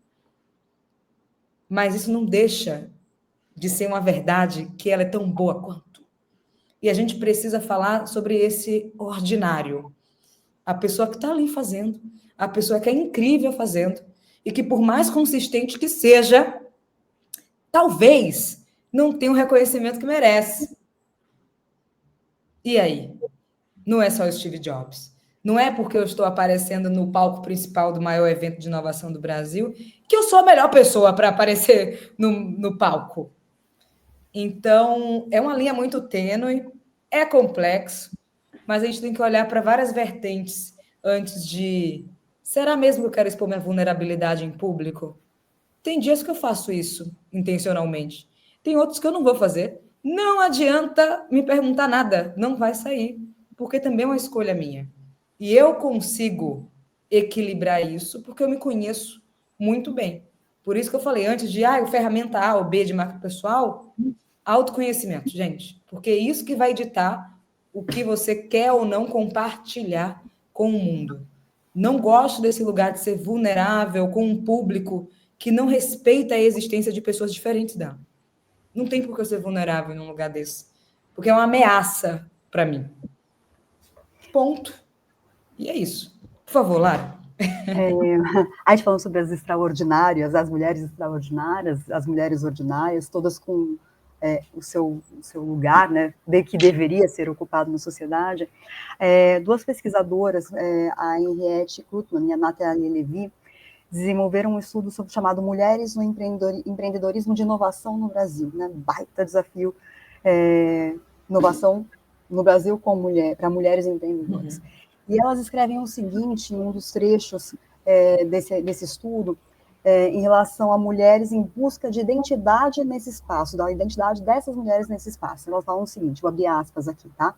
Mas isso não deixa de ser uma verdade que ela é tão boa quanto. E a gente precisa falar sobre esse ordinário. a pessoa que está ali fazendo, a pessoa que é incrível fazendo, e que por mais consistente que seja, talvez não tenha o reconhecimento que merece. E aí? Não é só o Steve Jobs. Não é porque eu estou aparecendo no palco principal do maior evento de inovação do Brasil que eu sou a melhor pessoa para aparecer no palco. Então, é uma linha muito tênue, é complexo, mas a gente tem que olhar para várias vertentes antes de... Será mesmo que eu quero expor minha vulnerabilidade em público? Tem dias que eu faço isso intencionalmente. Tem outros que eu não vou fazer. Não adianta me perguntar nada, não vai sair, porque também é uma escolha minha. E eu consigo equilibrar isso porque eu me conheço muito bem. Por isso que eu falei antes de ferramenta A ou B de marca pessoal, autoconhecimento, gente, porque é isso que vai ditar o que você quer ou não compartilhar com o mundo. Não gosto desse lugar de ser vulnerável com um público que não respeita a existência de pessoas diferentes dela. Não tem por que eu ser vulnerável num lugar desse, porque é uma ameaça para mim. Ponto. E é isso. Por favor, Lara. A gente falando sobre as extraordinárias, as mulheres extraordinárias, as mulheres ordinárias, todas com o seu lugar, né, que deveria ser ocupado na sociedade. Duas pesquisadoras, a Henriette Krugman e a Nathalie Levy, desenvolveram um estudo chamado Mulheres no Empreendedorismo de Inovação no Brasil, né? Baita desafio, inovação no Brasil para mulheres empreendedoras. E elas escrevem o seguinte, em um dos trechos desse estudo, em relação a mulheres em busca de identidade nesse espaço, da identidade dessas mulheres nesse espaço. Elas falam o seguinte, vou abrir aspas aqui, tá?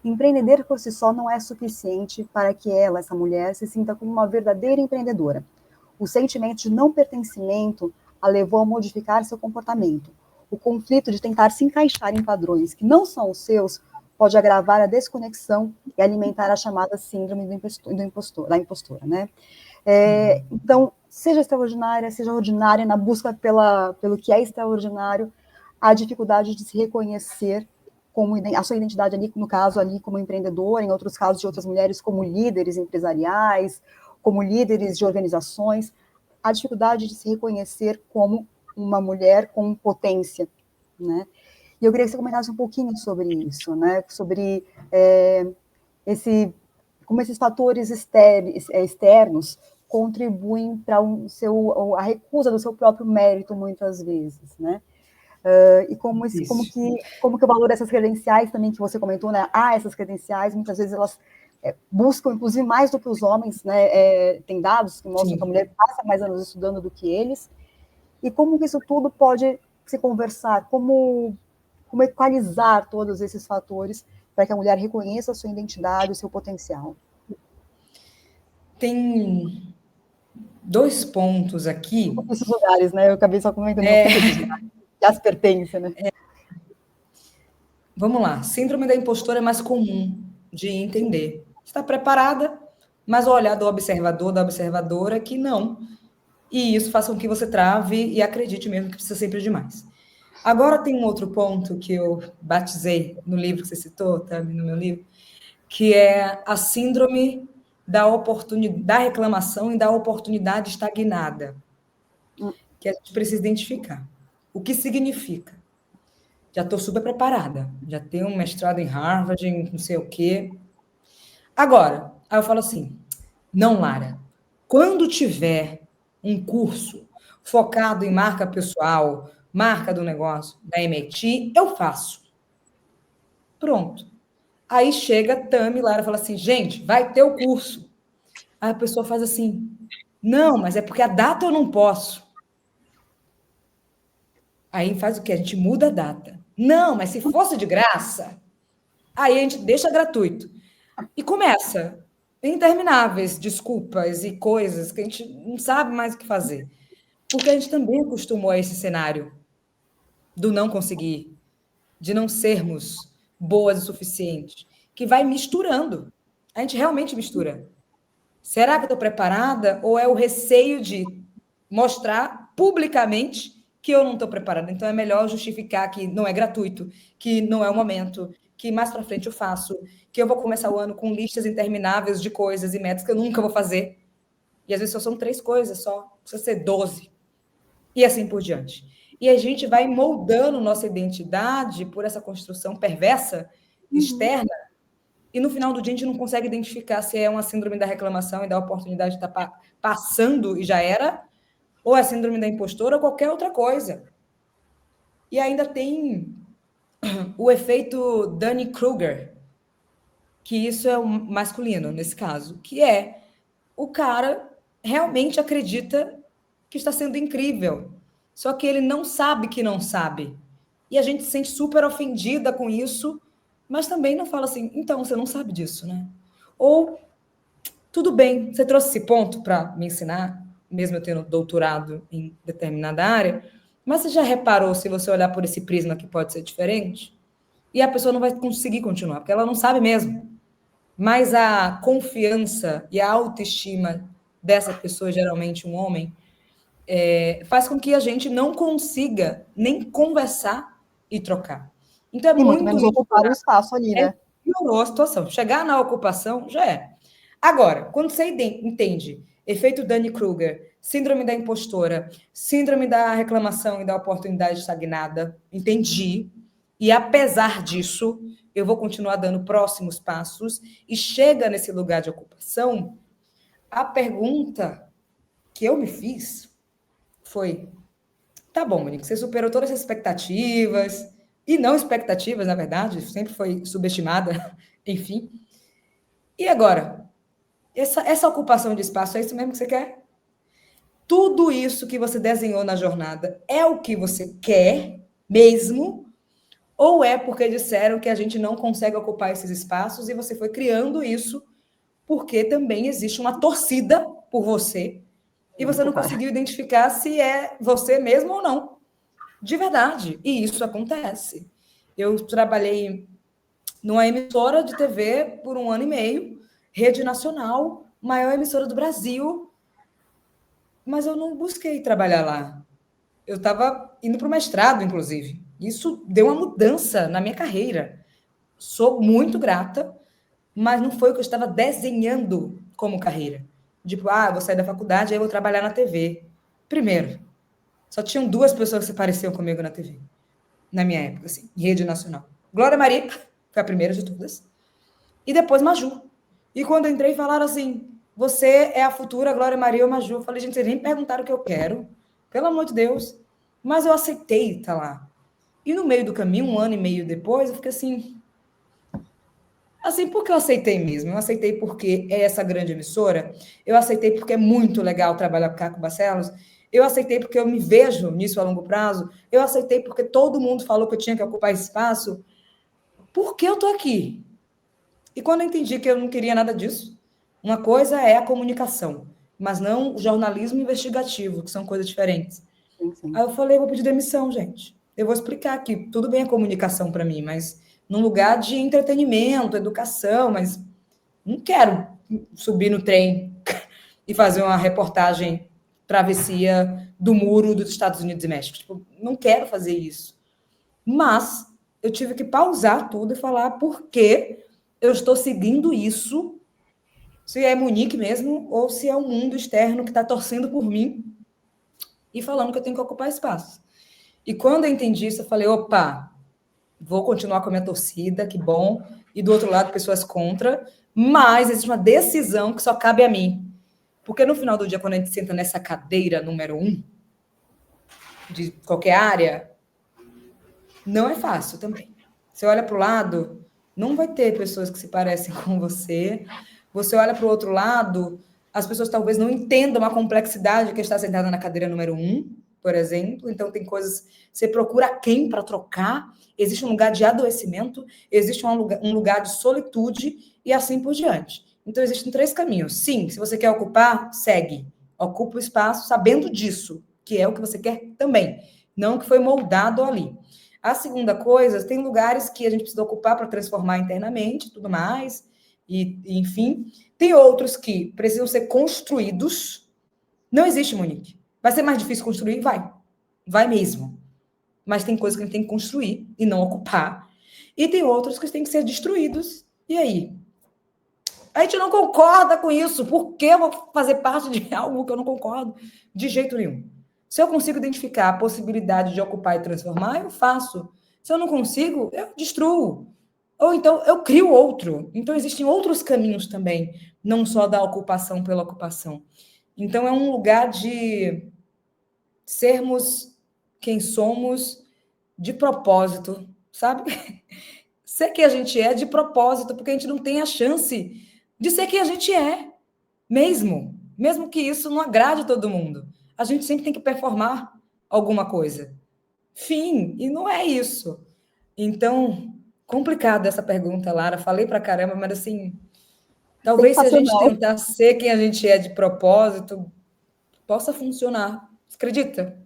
Empreender por si só não é suficiente para que ela, essa mulher, se sinta como uma verdadeira empreendedora. O sentimento de não pertencimento a levou a modificar seu comportamento. O conflito de tentar se encaixar em padrões que não são os seus pode agravar a desconexão e alimentar a chamada síndrome da impostora, né? Então, seja extraordinária, seja ordinária, na busca pelo que é extraordinário, a dificuldade de se reconhecer como a sua identidade ali, no caso ali como empreendedora, em outros casos de outras mulheres como líderes empresariais, como líderes de organizações, a dificuldade de se reconhecer como uma mulher com potência, né? E eu queria que você comentasse um pouquinho sobre isso, né? Sobre como esses fatores externos contribuem para a recusa do seu próprio mérito, muitas vezes, né? E como que o valor dessas credenciais também que você comentou, né? Essas credenciais, muitas vezes elas buscam, inclusive, mais do que os homens, né? Tem dados que mostram que a mulher passa mais anos estudando do que eles. E como que isso tudo pode se conversar? Como equalizar todos esses fatores para que a mulher reconheça a sua identidade, o seu potencial? Tem 2 pontos aqui. Esses lugares, né? Eu acabei só comentando que as pertence, né? Vamos lá. Síndrome da impostora é mais comum de entender. Está preparada, mas o olhar do observador, da observadora, que não. E isso faz com que você trave e acredite mesmo que precisa sempre de mais. Agora tem um outro ponto que eu batizei no livro que você citou, tá? No meu livro, que é a síndrome da reclamação e da oportunidade estagnada, que a gente precisa identificar. O que significa? Já estou super preparada, já tenho um mestrado em Harvard, em não sei o quê. Agora, aí eu falo assim, não, Lara, quando tiver um curso focado em marca pessoal, marca do negócio, da MIT, eu faço. Pronto. Aí chega a Tami, Lara, fala assim, gente, vai ter o curso. Aí a pessoa faz assim, não, mas é porque a data eu não posso. Aí faz o quê? A gente muda a data. Não, mas se fosse de graça, aí a gente deixa gratuito. E começa intermináveis desculpas e coisas que a gente não sabe mais o que fazer. Porque a gente também acostumou a esse cenário do não conseguir, de não sermos boas o suficiente, que vai misturando. A gente realmente mistura. Será que eu estou preparada? Ou é o receio de mostrar publicamente que eu não estou preparada? Então, é melhor justificar que não é gratuito, que não é o momento, que mais para frente eu faço, que eu vou começar o ano com listas intermináveis de coisas e metas que eu nunca vou fazer. E às vezes só são 3 coisas só, precisa ser 12. E assim por diante. E a gente vai moldando nossa identidade por essa construção perversa, externa, e no final do dia a gente não consegue identificar se é uma síndrome da reclamação e da oportunidade de estar passando e já era, ou é síndrome da impostora ou qualquer outra coisa. E ainda tem o efeito Dunning-Kruger, que isso é o masculino nesse caso, que é o cara realmente acredita que está sendo incrível, só que ele não sabe que não sabe. E a gente se sente super ofendida com isso, mas também não fala assim, então, você não sabe disso, né? Ou, tudo bem, você trouxe esse ponto para me ensinar, mesmo eu tendo doutorado em determinada área, mas você já reparou, se você olhar por esse prisma, que pode ser diferente? E a pessoa não vai conseguir continuar, porque ela não sabe mesmo. Mas a confiança e a autoestima dessa pessoa, geralmente um homem, faz com que a gente não consiga nem conversar e trocar. Então, é E muito muito menos ocupar o espaço ali, né? piorou a situação. Chegar na ocupação, já é. Agora, quando você entende efeito Dunning-Kruger, síndrome da impostora, síndrome da reclamação e da oportunidade estagnada, entendi. E apesar disso, eu vou continuar dando próximos passos e chega nesse lugar de ocupação, a pergunta que eu me fiz foi, tá bom, Monique, você superou todas as expectativas, e não expectativas, na verdade, sempre foi subestimada, enfim. E agora? Essa ocupação de espaço é isso mesmo que você quer? Tudo isso que você desenhou na jornada é o que você quer mesmo? Ou é porque disseram que a gente não consegue ocupar esses espaços e você foi criando isso porque também existe uma torcida por você e você não conseguiu identificar se é você mesmo ou não? De verdade. E isso acontece. Eu trabalhei numa emissora de TV por 1 ano e meio, rede nacional, maior emissora do Brasil, mas eu não busquei trabalhar lá. Eu estava indo para o mestrado, inclusive. Isso deu uma mudança na minha carreira. Sou muito grata, mas não foi o que eu estava desenhando como carreira. Tipo, vou sair da faculdade, aí vou trabalhar na TV. Primeiro, só tinham 2 pessoas que se pareciam comigo na TV, na minha época, assim, em rede nacional. Glória Maria, foi a primeira de todas. E depois Maju. E quando eu entrei, falaram assim, você é a futura Glória Maria ou Maju. Eu falei, gente, vocês nem perguntaram o que eu quero. Pelo amor de Deus. Mas eu aceitei estar lá. E no meio do caminho, 1 ano e meio depois, eu fiquei assim, por que eu aceitei mesmo? Eu aceitei porque é essa grande emissora, eu aceitei porque é muito legal trabalhar com Caco Barcelos, eu aceitei porque eu me vejo nisso a longo prazo, eu aceitei porque todo mundo falou que eu tinha que ocupar espaço. Por que eu estou aqui? E quando eu entendi que eu não queria nada disso, uma coisa é a comunicação, mas não o jornalismo investigativo, que são coisas diferentes. Sim. Aí eu falei, eu vou pedir demissão, gente. Eu vou explicar aqui, tudo bem a comunicação para mim, mas num lugar de entretenimento, educação, mas não quero subir no trem e fazer uma reportagem travessia do muro dos Estados Unidos e México. Tipo, não quero fazer isso. Mas eu tive que pausar tudo e falar por que eu estou seguindo isso, se é Monique mesmo, ou se é o mundo externo que está torcendo por mim e falando que eu tenho que ocupar espaço. E quando eu entendi isso, eu falei, opa, vou continuar com a minha torcida, que bom. E do outro lado, pessoas contra. Mas existe uma decisão que só cabe a mim. Porque no final do dia, quando a gente senta nessa cadeira número 1, de qualquer área, não é fácil também. Você olha para o lado, não vai ter pessoas que se parecem com você. Você olha para o outro lado, as pessoas talvez não entendam a complexidade que está sentada na cadeira número 1, por exemplo. Então, tem coisas... Você procura quem para trocar. Existe um lugar de adoecimento, existe um lugar de solitude e assim por diante. Então, existem 3 caminhos. Sim, se você quer ocupar, segue. Ocupa o espaço sabendo disso, que é o que você quer também. Não o que foi moldado ali. A segunda coisa, tem lugares que a gente precisa ocupar para transformar internamente, tudo mais, e enfim. Tem outros que precisam ser construídos. Não existe, Monique. Vai ser mais difícil construir? Vai. Vai mesmo. Mas tem coisas que a gente tem que construir e não ocupar. E tem outros que têm que ser destruídos. E aí? A gente não concorda com isso. Por que eu vou fazer parte de algo que eu não concordo? De jeito nenhum. Se eu consigo identificar a possibilidade de ocupar e transformar, eu faço. Se eu não consigo, eu destruo. Ou então eu crio outro. Então existem outros caminhos também, não só da ocupação pela ocupação. Então é um lugar de sermos quem somos de propósito, sabe? Ser quem a gente é de propósito, porque a gente não tem a chance de ser quem a gente é, mesmo que isso não agrade todo mundo. A gente sempre tem que performar alguma coisa. Fim, e não é isso. Então, complicada essa pergunta, Lara. Falei pra caramba, mas assim, talvez se a gente tentar ser quem a gente é de propósito, possa funcionar. Você acredita?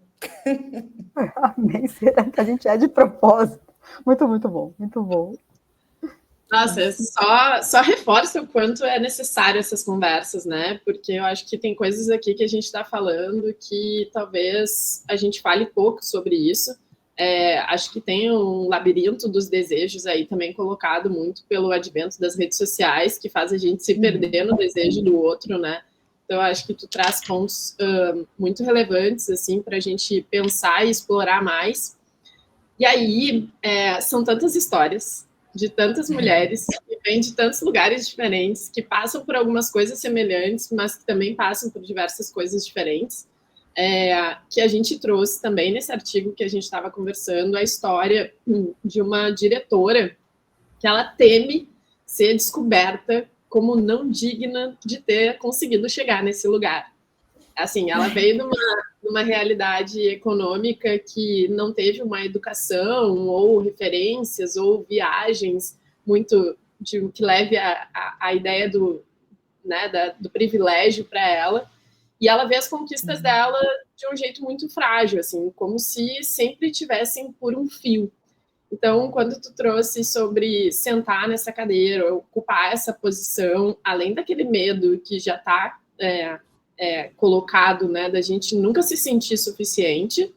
Amém, será que a gente é de propósito? Muito, muito bom, muito bom. Nossa, só reforça o quanto é necessário essas conversas, né? Porque eu acho que tem coisas aqui que a gente está falando que talvez a gente fale pouco sobre isso. Acho que tem um labirinto dos desejos aí também colocado muito pelo advento das redes sociais, que faz a gente se perder no desejo do outro, né? Então, eu acho que tu traz pontos muito relevantes, assim, para a gente pensar e explorar mais. E aí, são tantas histórias de tantas mulheres que vêm de tantos lugares diferentes, que passam por algumas coisas semelhantes, mas que também passam por diversas coisas diferentes, que a gente trouxe também nesse artigo que a gente estava conversando, a história de uma diretora que ela teme ser descoberta como não digna de ter conseguido chegar nesse lugar. Assim, ela veio de uma realidade econômica que não teve uma educação ou referências ou viagens muito que leve a ideia do privilégio para ela. E ela vê as conquistas dela de um jeito muito frágil, assim, como se sempre tivessem por um fio. Então, quando tu trouxe sobre sentar nessa cadeira, ocupar essa posição, além daquele medo que já está colocado, né, da gente nunca se sentir suficiente,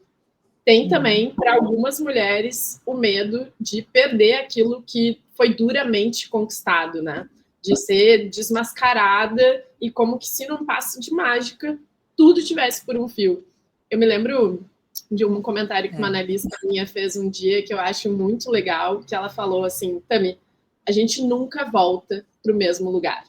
tem também, para algumas mulheres, o medo de perder aquilo que foi duramente conquistado, né? De ser desmascarada e como que se num passe de mágica tudo tivesse por um fio. Eu me lembro de um comentário que uma analista minha fez um dia que eu acho muito legal, que ela falou assim, Tami, a gente nunca volta para o mesmo lugar.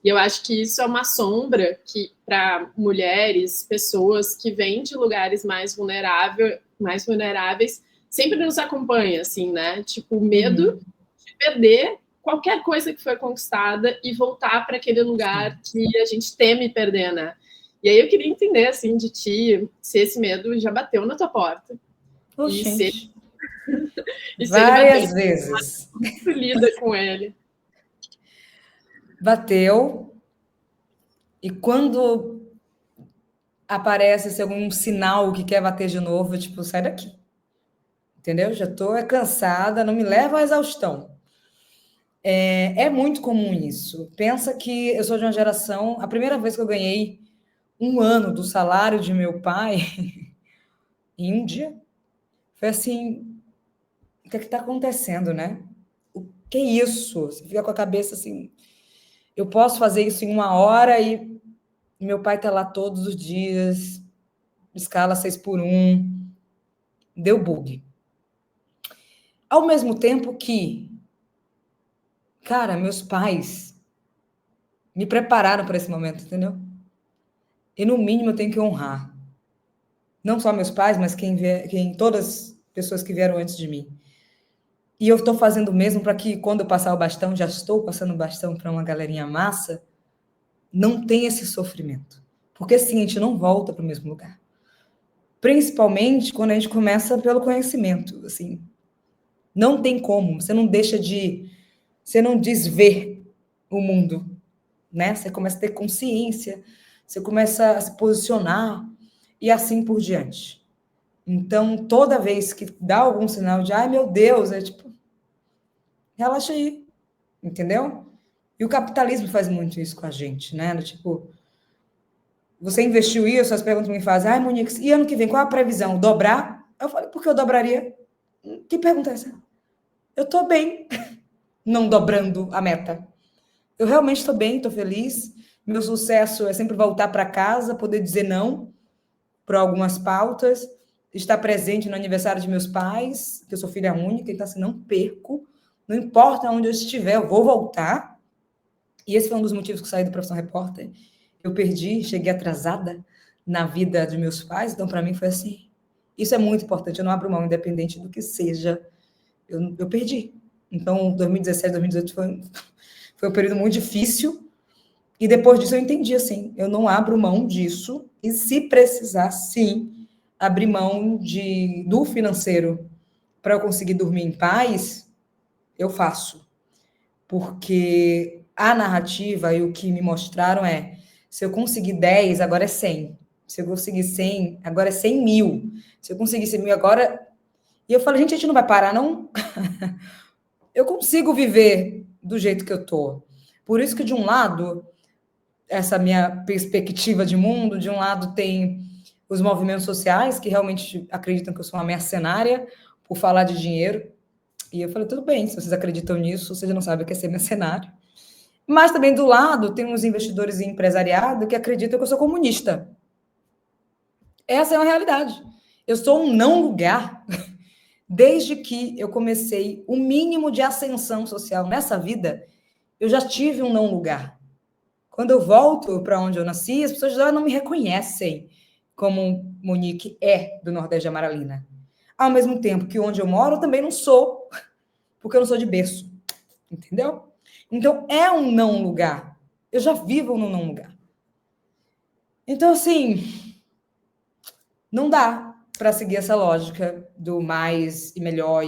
E eu acho que isso é uma sombra que, para mulheres, pessoas que vêm de lugares mais vulneráveis, sempre nos acompanha, assim, né? Tipo, o medo de perder qualquer coisa que foi conquistada e voltar para aquele lugar que a gente teme perder, né? E aí eu queria entender, assim, de ti, se esse medo já bateu na tua porta. Oxente. Várias vezes. Como tu lida com ele? Bateu. E quando aparece algum sinal que quer bater de novo, tipo, sai daqui. Entendeu? Já estou cansada, não me leva à exaustão. É muito comum isso. Pensa que eu sou de uma geração... A primeira vez que eu ganhei 1 ano do salário de meu pai, em um dia, foi assim... O que é que está acontecendo, né? O que é isso? Você fica com a cabeça assim... Eu posso fazer isso em 1 hora e meu pai está lá todos os dias, escala 6x1, deu bug. Ao mesmo tempo que, cara, meus pais me prepararam para esse momento, entendeu? E no mínimo eu tenho que honrar. Não só meus pais, mas todas as pessoas que vieram antes de mim. E eu estou fazendo o mesmo para que quando eu passar o bastão, já estou passando o bastão para uma galerinha massa, não tenha esse sofrimento. Porque assim, a gente não volta para o mesmo lugar. Principalmente quando a gente começa pelo conhecimento, assim. Não tem como, você não desvê o mundo, né? Você começa a ter consciência, você começa a se posicionar e assim por diante. Então, toda vez que dá algum sinal de, ai meu Deus, é tipo, relaxa aí, entendeu? E o capitalismo faz muito isso com a gente, né? Tipo, você investiu isso, as perguntas me fazem, ai Monique, e ano que vem, qual a previsão? Dobrar? Eu falei, por que eu dobraria? Que pergunta é essa? eu estou bem, não dobrando a meta. Eu realmente estou bem, estou feliz. Meu sucesso é sempre voltar para casa, poder dizer não para algumas pautas, estar presente no aniversário de meus pais, que eu sou filha única, então assim, não perco. Não importa onde eu estiver, eu vou voltar. E esse foi um dos motivos que eu saí da profissão repórter. Eu perdi, cheguei atrasada na vida de meus pais, então para mim foi assim. Isso é muito importante, eu não abro mão, independente do que seja. Eu perdi. Então, 2017, 2018 foi um período muito difícil. E depois disso eu entendi assim, eu não abro mão disso. E se precisar, sim, abrir mão do financeiro para eu conseguir dormir em paz, eu faço. Porque a narrativa e o que me mostraram é, se eu conseguir 10, agora é 100. Se eu conseguir 100, agora é 100 mil. Se eu conseguir 100 mil, agora... E eu falei, gente, a gente não vai parar, não? Eu consigo viver do jeito que eu tô. Por isso que, de um lado, essa minha perspectiva de mundo, de um lado tem os movimentos sociais, que realmente acreditam que eu sou uma mercenária por falar de dinheiro. E eu falei, tudo bem, se vocês acreditam nisso, vocês não sabem o que é ser mercenário. Mas também do lado tem uns investidores em empresariado que acreditam que eu sou comunista. Essa é uma realidade. Eu sou um não lugar. Desde que eu comecei o mínimo de ascensão social nessa vida, eu já tive um não lugar. Quando eu volto para onde eu nasci, as pessoas já não me reconhecem como Monique é do Nordeste de Amaralina. Ao mesmo tempo que onde eu moro, eu também não sou, porque eu não sou de berço. Entendeu? Então, é um não lugar. Eu já vivo num não lugar. Então, assim, não dá para seguir essa lógica do mais e melhor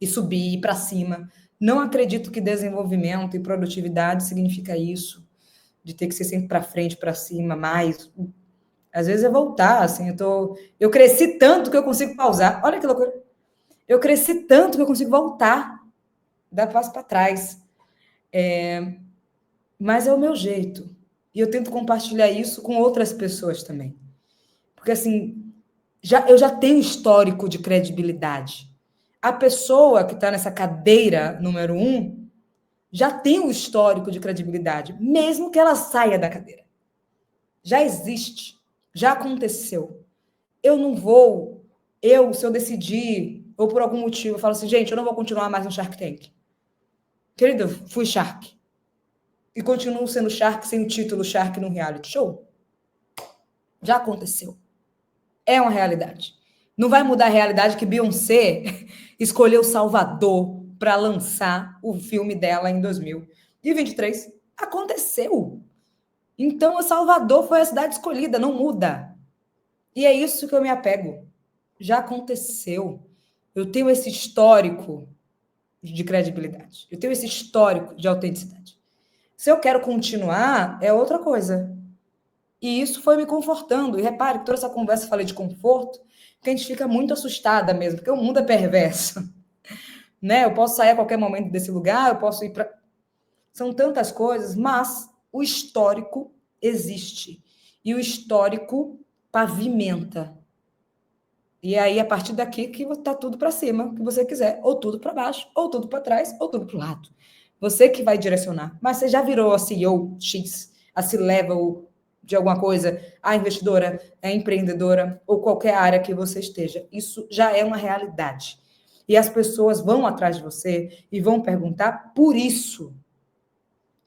e subir para cima. Não acredito que desenvolvimento e produtividade significa isso, de ter que ser sempre para frente, para cima, mais. Às vezes é voltar, assim, eu cresci tanto que eu consigo pausar. Olha que loucura. Eu cresci tanto que eu consigo voltar, dar passo para trás. Mas é o meu jeito. E eu tento compartilhar isso com outras pessoas também. Porque, assim, eu já tenho histórico de credibilidade. A pessoa que está nessa cadeira número 1 já tem um histórico de credibilidade, mesmo que ela saia da cadeira. Já existe, já aconteceu. Eu não vou, se eu decidir, ou por algum motivo, eu falo assim, gente, eu não vou continuar mais no Shark Tank. Querido, fui Shark. E continuo sendo Shark sem o título Shark no reality show. Já aconteceu. É uma realidade. Não vai mudar a realidade que Beyoncé escolheu Salvador para lançar o filme dela em 2023. Aconteceu. Então, Salvador foi a cidade escolhida, não muda. E é isso que eu me apego. Já aconteceu. Eu tenho esse histórico de credibilidade. Eu tenho esse histórico de autenticidade. Se eu quero continuar, é outra coisa. E isso foi me confortando. E repare que toda essa conversa eu falei de conforto, porque a gente fica muito assustada mesmo, porque o mundo é perverso. Né? Eu posso sair a qualquer momento desse lugar, eu posso ir para... São tantas coisas, mas o histórico existe. E o histórico pavimenta. E aí, a partir daqui, que está tudo para cima, que você quiser. Ou tudo para baixo, ou tudo para trás, ou tudo para o lado. Você que vai direcionar. Mas você já virou a CEO X, a C-Level de alguma coisa, a investidora, a empreendedora, ou qualquer área que você esteja. Isso já é uma realidade. E as pessoas vão atrás de você e vão perguntar por isso,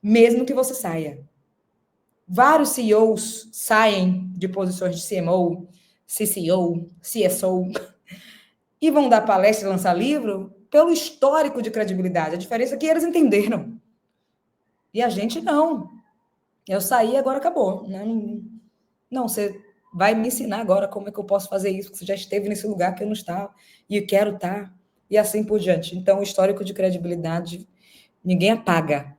mesmo que você saia. Vários CEOs saem de posições de CMO, CCO, CSO, e vão dar palestra e lançar livro pelo histórico de credibilidade. A diferença é que eles entenderam. E a gente não. Eu saí, agora acabou. Não, você vai me ensinar agora como é que eu posso fazer isso, porque você já esteve nesse lugar que eu não estava, e eu quero estar, e assim por diante. Então, o histórico de credibilidade, ninguém apaga.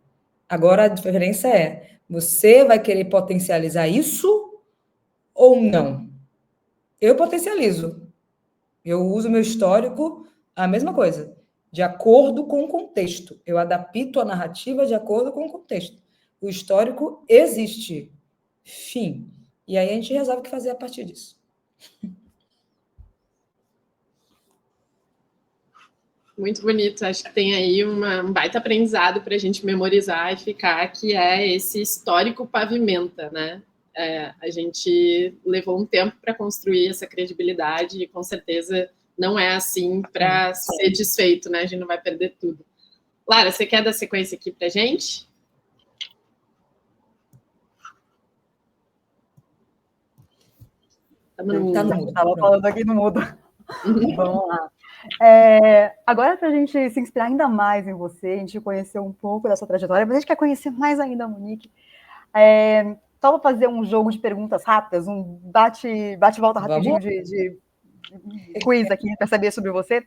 Agora, a diferença é, você vai querer potencializar isso ou não? Eu potencializo. Eu uso meu histórico, a mesma coisa, de acordo com o contexto. Eu adapto a narrativa de acordo com o contexto. O histórico existe. Fim. E aí a gente resolve o que fazer a partir disso. Muito bonito. Acho que tem aí um baita aprendizado para a gente memorizar e ficar, que é esse histórico pavimenta, né? A gente levou um tempo para construir essa credibilidade e com certeza não é assim para ser desfeito, né? A gente não vai perder tudo. Lara, você quer dar sequência aqui para a gente? Estava falando aqui no mudo. Vamos lá. Agora, para a gente se inspirar ainda mais em você, a gente conhecer um pouco da sua trajetória, mas a gente quer conhecer mais ainda a Monique. Só vou fazer um jogo de perguntas rápidas, um bate-volta rapidinho de quiz aqui para saber sobre você.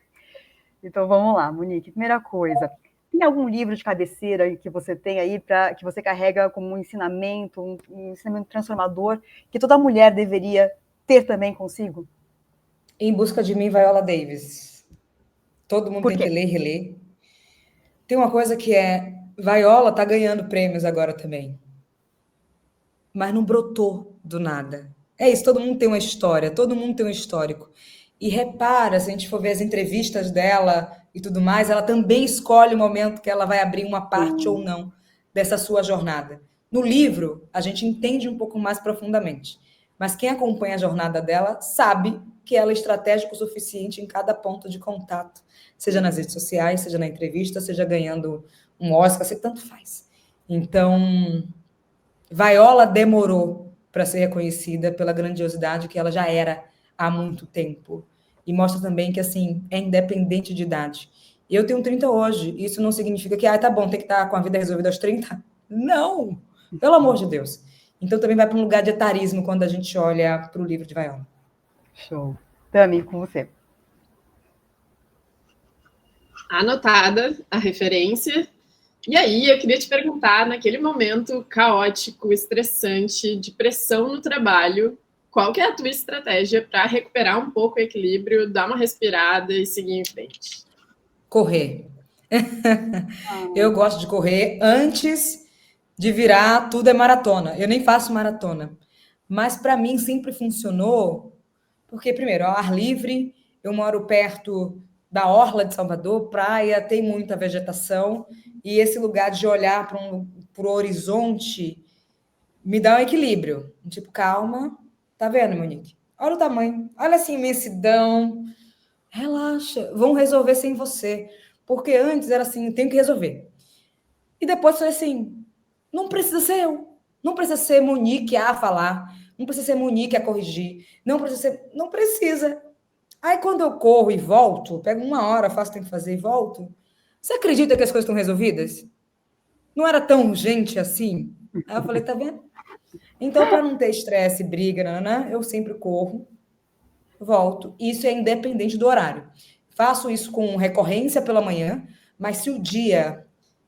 Então, vamos lá, Monique. Primeira coisa, tem algum livro de cabeceira que você tem aí, que você carrega como um ensinamento transformador, que toda mulher deveria ter também consigo? Em Busca de Mim, Viola Davis. Todo mundo tem que ler e reler. Tem uma coisa que Viola está ganhando prêmios agora também. Mas não brotou do nada. É isso, todo mundo tem uma história, todo mundo tem um histórico. E repara, se a gente for ver as entrevistas dela e tudo mais, ela também escolhe o momento que ela vai abrir uma parte ou não dessa sua jornada. No livro, a gente entende um pouco mais profundamente. Mas quem acompanha a jornada dela sabe que ela é estratégica o suficiente em cada ponto de contato, seja nas redes sociais, seja na entrevista, seja ganhando um Oscar, você tanto faz. Então, Viola demorou para ser reconhecida pela grandiosidade que ela já era há muito tempo. E mostra também que, assim, é independente de idade. Eu tenho 30 hoje, isso não significa que, tá bom, tem que estar com a vida resolvida aos 30. Não! Pelo amor de Deus. Então, também vai para um lugar de etarismo quando a gente olha para o livro de Viola. Show. Tami, com você. Anotada a referência. E aí, eu queria te perguntar, naquele momento caótico, estressante, de pressão no trabalho, qual que é a tua estratégia para recuperar um pouco o equilíbrio, dar uma respirada e seguir em frente? Correr. Eu gosto de correr antes de virar tudo é maratona. Eu nem faço maratona. Mas para mim sempre funcionou, porque, primeiro, ao ar livre, eu moro perto da orla de Salvador, praia, tem muita vegetação, e esse lugar de olhar para o horizonte me dá um equilíbrio. Tipo, calma, tá vendo, Monique? Olha o tamanho, olha essa imensidão, relaxa, vão resolver sem você. Porque antes era assim, tenho que resolver. E depois foi assim, não precisa ser eu, não precisa ser Monique a falar, não precisa ser Monique a corrigir, não precisa. Aí quando eu corro e volto, pego 1 hora, faço o que tem que fazer e volto, você acredita que as coisas estão resolvidas? Não era tão urgente assim? Aí eu falei, tá vendo? Então, para não ter estresse, briga, eu sempre corro, volto. Isso é independente do horário. Faço isso com recorrência pela manhã, mas se o dia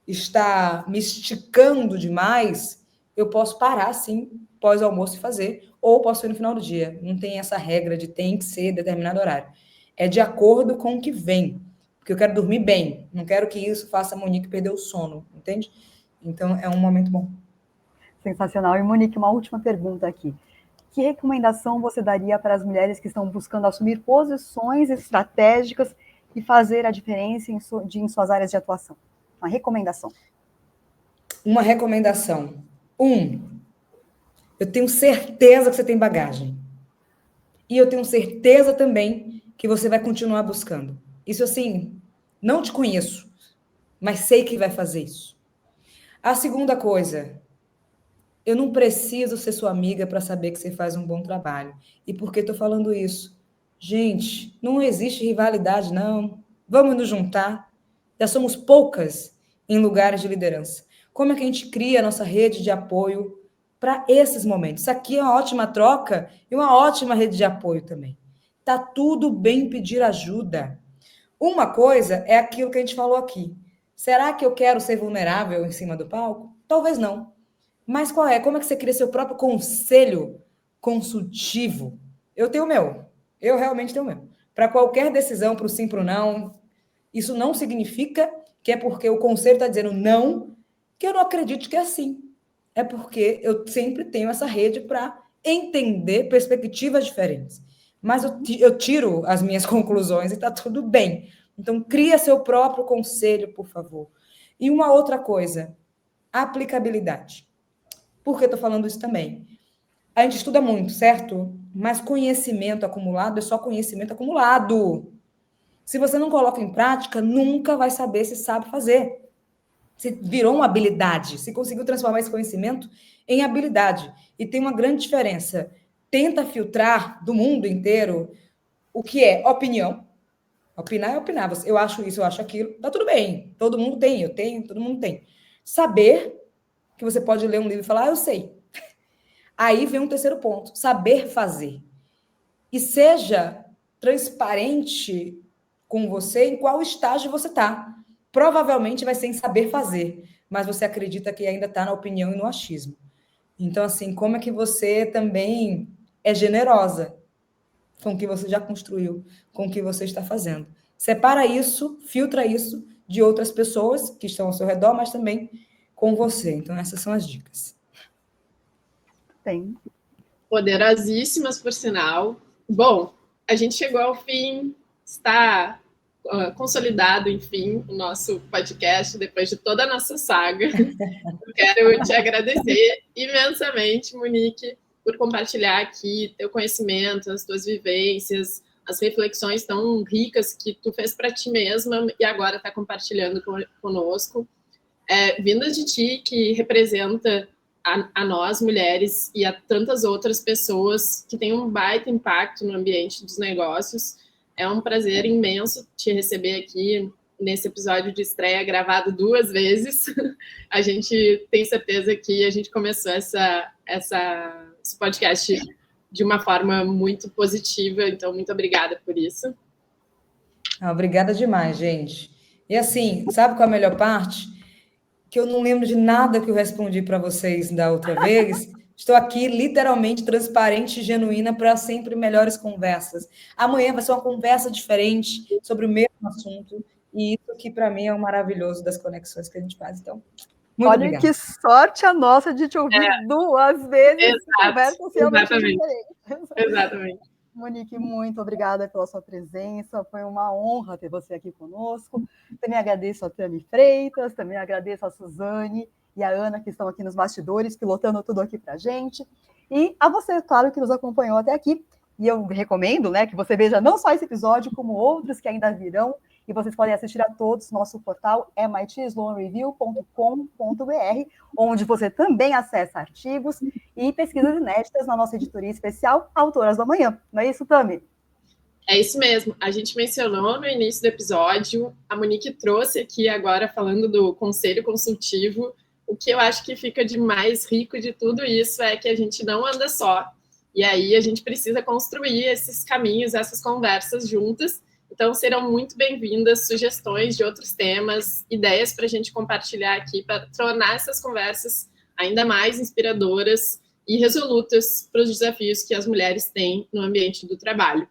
está me esticando demais, eu posso parar, sim, pós-almoço e fazer, ou posso ir no final do dia. Não tem essa regra de tem que ser determinado horário. É de acordo com o que vem, porque eu quero dormir bem, não quero que isso faça a Monique perder o sono, entende? Então, é um momento bom. Sensacional. E, Monique, uma última pergunta aqui. Que recomendação você daria para as mulheres que estão buscando assumir posições estratégicas e fazer a diferença em suas áreas de atuação? Uma recomendação. Uma recomendação. Eu tenho certeza que você tem bagagem. E eu tenho certeza também que você vai continuar buscando. Isso, assim, não te conheço, mas sei que vai fazer isso. A segunda coisa, eu não preciso ser sua amiga para saber que você faz um bom trabalho. E por que estou falando isso? Gente, não existe rivalidade, não. Vamos nos juntar. Já somos poucas em lugares de liderança. Como é que a gente cria a nossa rede de apoio para esses momentos? Isso aqui é uma ótima troca e uma ótima rede de apoio também. Tá tudo bem pedir ajuda. Uma coisa é aquilo que a gente falou aqui. Será que eu quero ser vulnerável em cima do palco? Talvez não. Mas qual é? Como é que você cria seu próprio conselho consultivo? Eu tenho o meu. Eu realmente tenho o meu. Para qualquer decisão, para o sim, para o não, isso não significa que é porque o conselho está dizendo não, que eu não acredito que é assim. É porque eu sempre tenho essa rede para entender perspectivas diferentes. Mas eu tiro as minhas conclusões e está tudo bem. Então, cria seu próprio conselho, por favor. E uma outra coisa, aplicabilidade. Por que estou falando isso também? A gente estuda muito, certo? Mas conhecimento acumulado é só conhecimento acumulado. Se você não coloca em prática, nunca vai saber se sabe fazer. Se virou uma habilidade, se conseguiu transformar esse conhecimento em habilidade. E tem uma grande diferença. Tenta filtrar do mundo inteiro o que é opinião. Opinar é opinar. Eu acho isso, eu acho aquilo. Tá tudo bem. Todo mundo tem, eu tenho, todo mundo tem. Saber que você pode ler um livro e falar, eu sei. Aí vem um terceiro ponto, saber fazer. E seja transparente com você em qual estágio você está. Provavelmente vai ser em saber fazer, mas você acredita que ainda está na opinião e no achismo. Então, assim, como é que você também é generosa com o que você já construiu, com o que você está fazendo? Separa isso, filtra isso de outras pessoas que estão ao seu redor, mas também com você. Então, essas são as dicas. Tem. Poderosíssimas, por sinal. Bom, a gente chegou ao fim, está consolidado, enfim, o nosso podcast, depois de toda a nossa saga. Eu quero te agradecer imensamente, Monique, por compartilhar aqui teu conhecimento, as tuas vivências, as reflexões tão ricas que tu fez para ti mesma e agora está compartilhando conosco. Vindas de ti, que representa a nós, mulheres, e a tantas outras pessoas que têm um baita impacto no ambiente dos negócios. É um prazer imenso te receber aqui nesse episódio de estreia, gravado 2 vezes. A gente tem certeza que a gente começou esse podcast de uma forma muito positiva, então muito obrigada por isso. Obrigada demais, gente. E assim, sabe qual é a melhor parte? Que eu não lembro de nada que eu respondi para vocês da outra vez. Estou aqui literalmente transparente e genuína para sempre melhores conversas. Amanhã vai ser uma conversa diferente sobre o mesmo assunto. E isso aqui, para mim, é o maravilhoso das conexões que a gente faz. Então, muito Olha obrigada. que sorte a nossa de te ouvir 2 vezes. Conversas realmente diferentes. Exatamente. Monique, muito obrigada pela sua presença, foi uma honra ter você aqui conosco. Também agradeço a Tami Freitas, também agradeço a Suzane e a Ana, que estão aqui nos bastidores, pilotando tudo aqui para a gente. E a você, claro, que nos acompanhou até aqui. E eu recomendo, né, que você veja não só esse episódio, como outros que ainda virão. E vocês podem assistir a todos no nosso portal mitsloanreview.com.br, onde você também acessa artigos e pesquisas inéditas na nossa editoria especial Autoras do Amanhã. Não é isso, Tami? É isso mesmo. A gente mencionou no início do episódio, a Monique trouxe aqui agora falando do conselho consultivo. O que eu acho que fica de mais rico de tudo isso é que a gente não anda só. E aí a gente precisa construir esses caminhos, essas conversas juntas. Então, serão muito bem-vindas sugestões de outros temas, ideias para a gente compartilhar aqui, para tornar essas conversas ainda mais inspiradoras e resolutas para os desafios que as mulheres têm no ambiente do trabalho.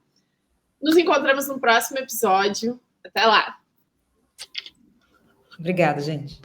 Nos encontramos no próximo episódio. Até lá! Obrigada, gente.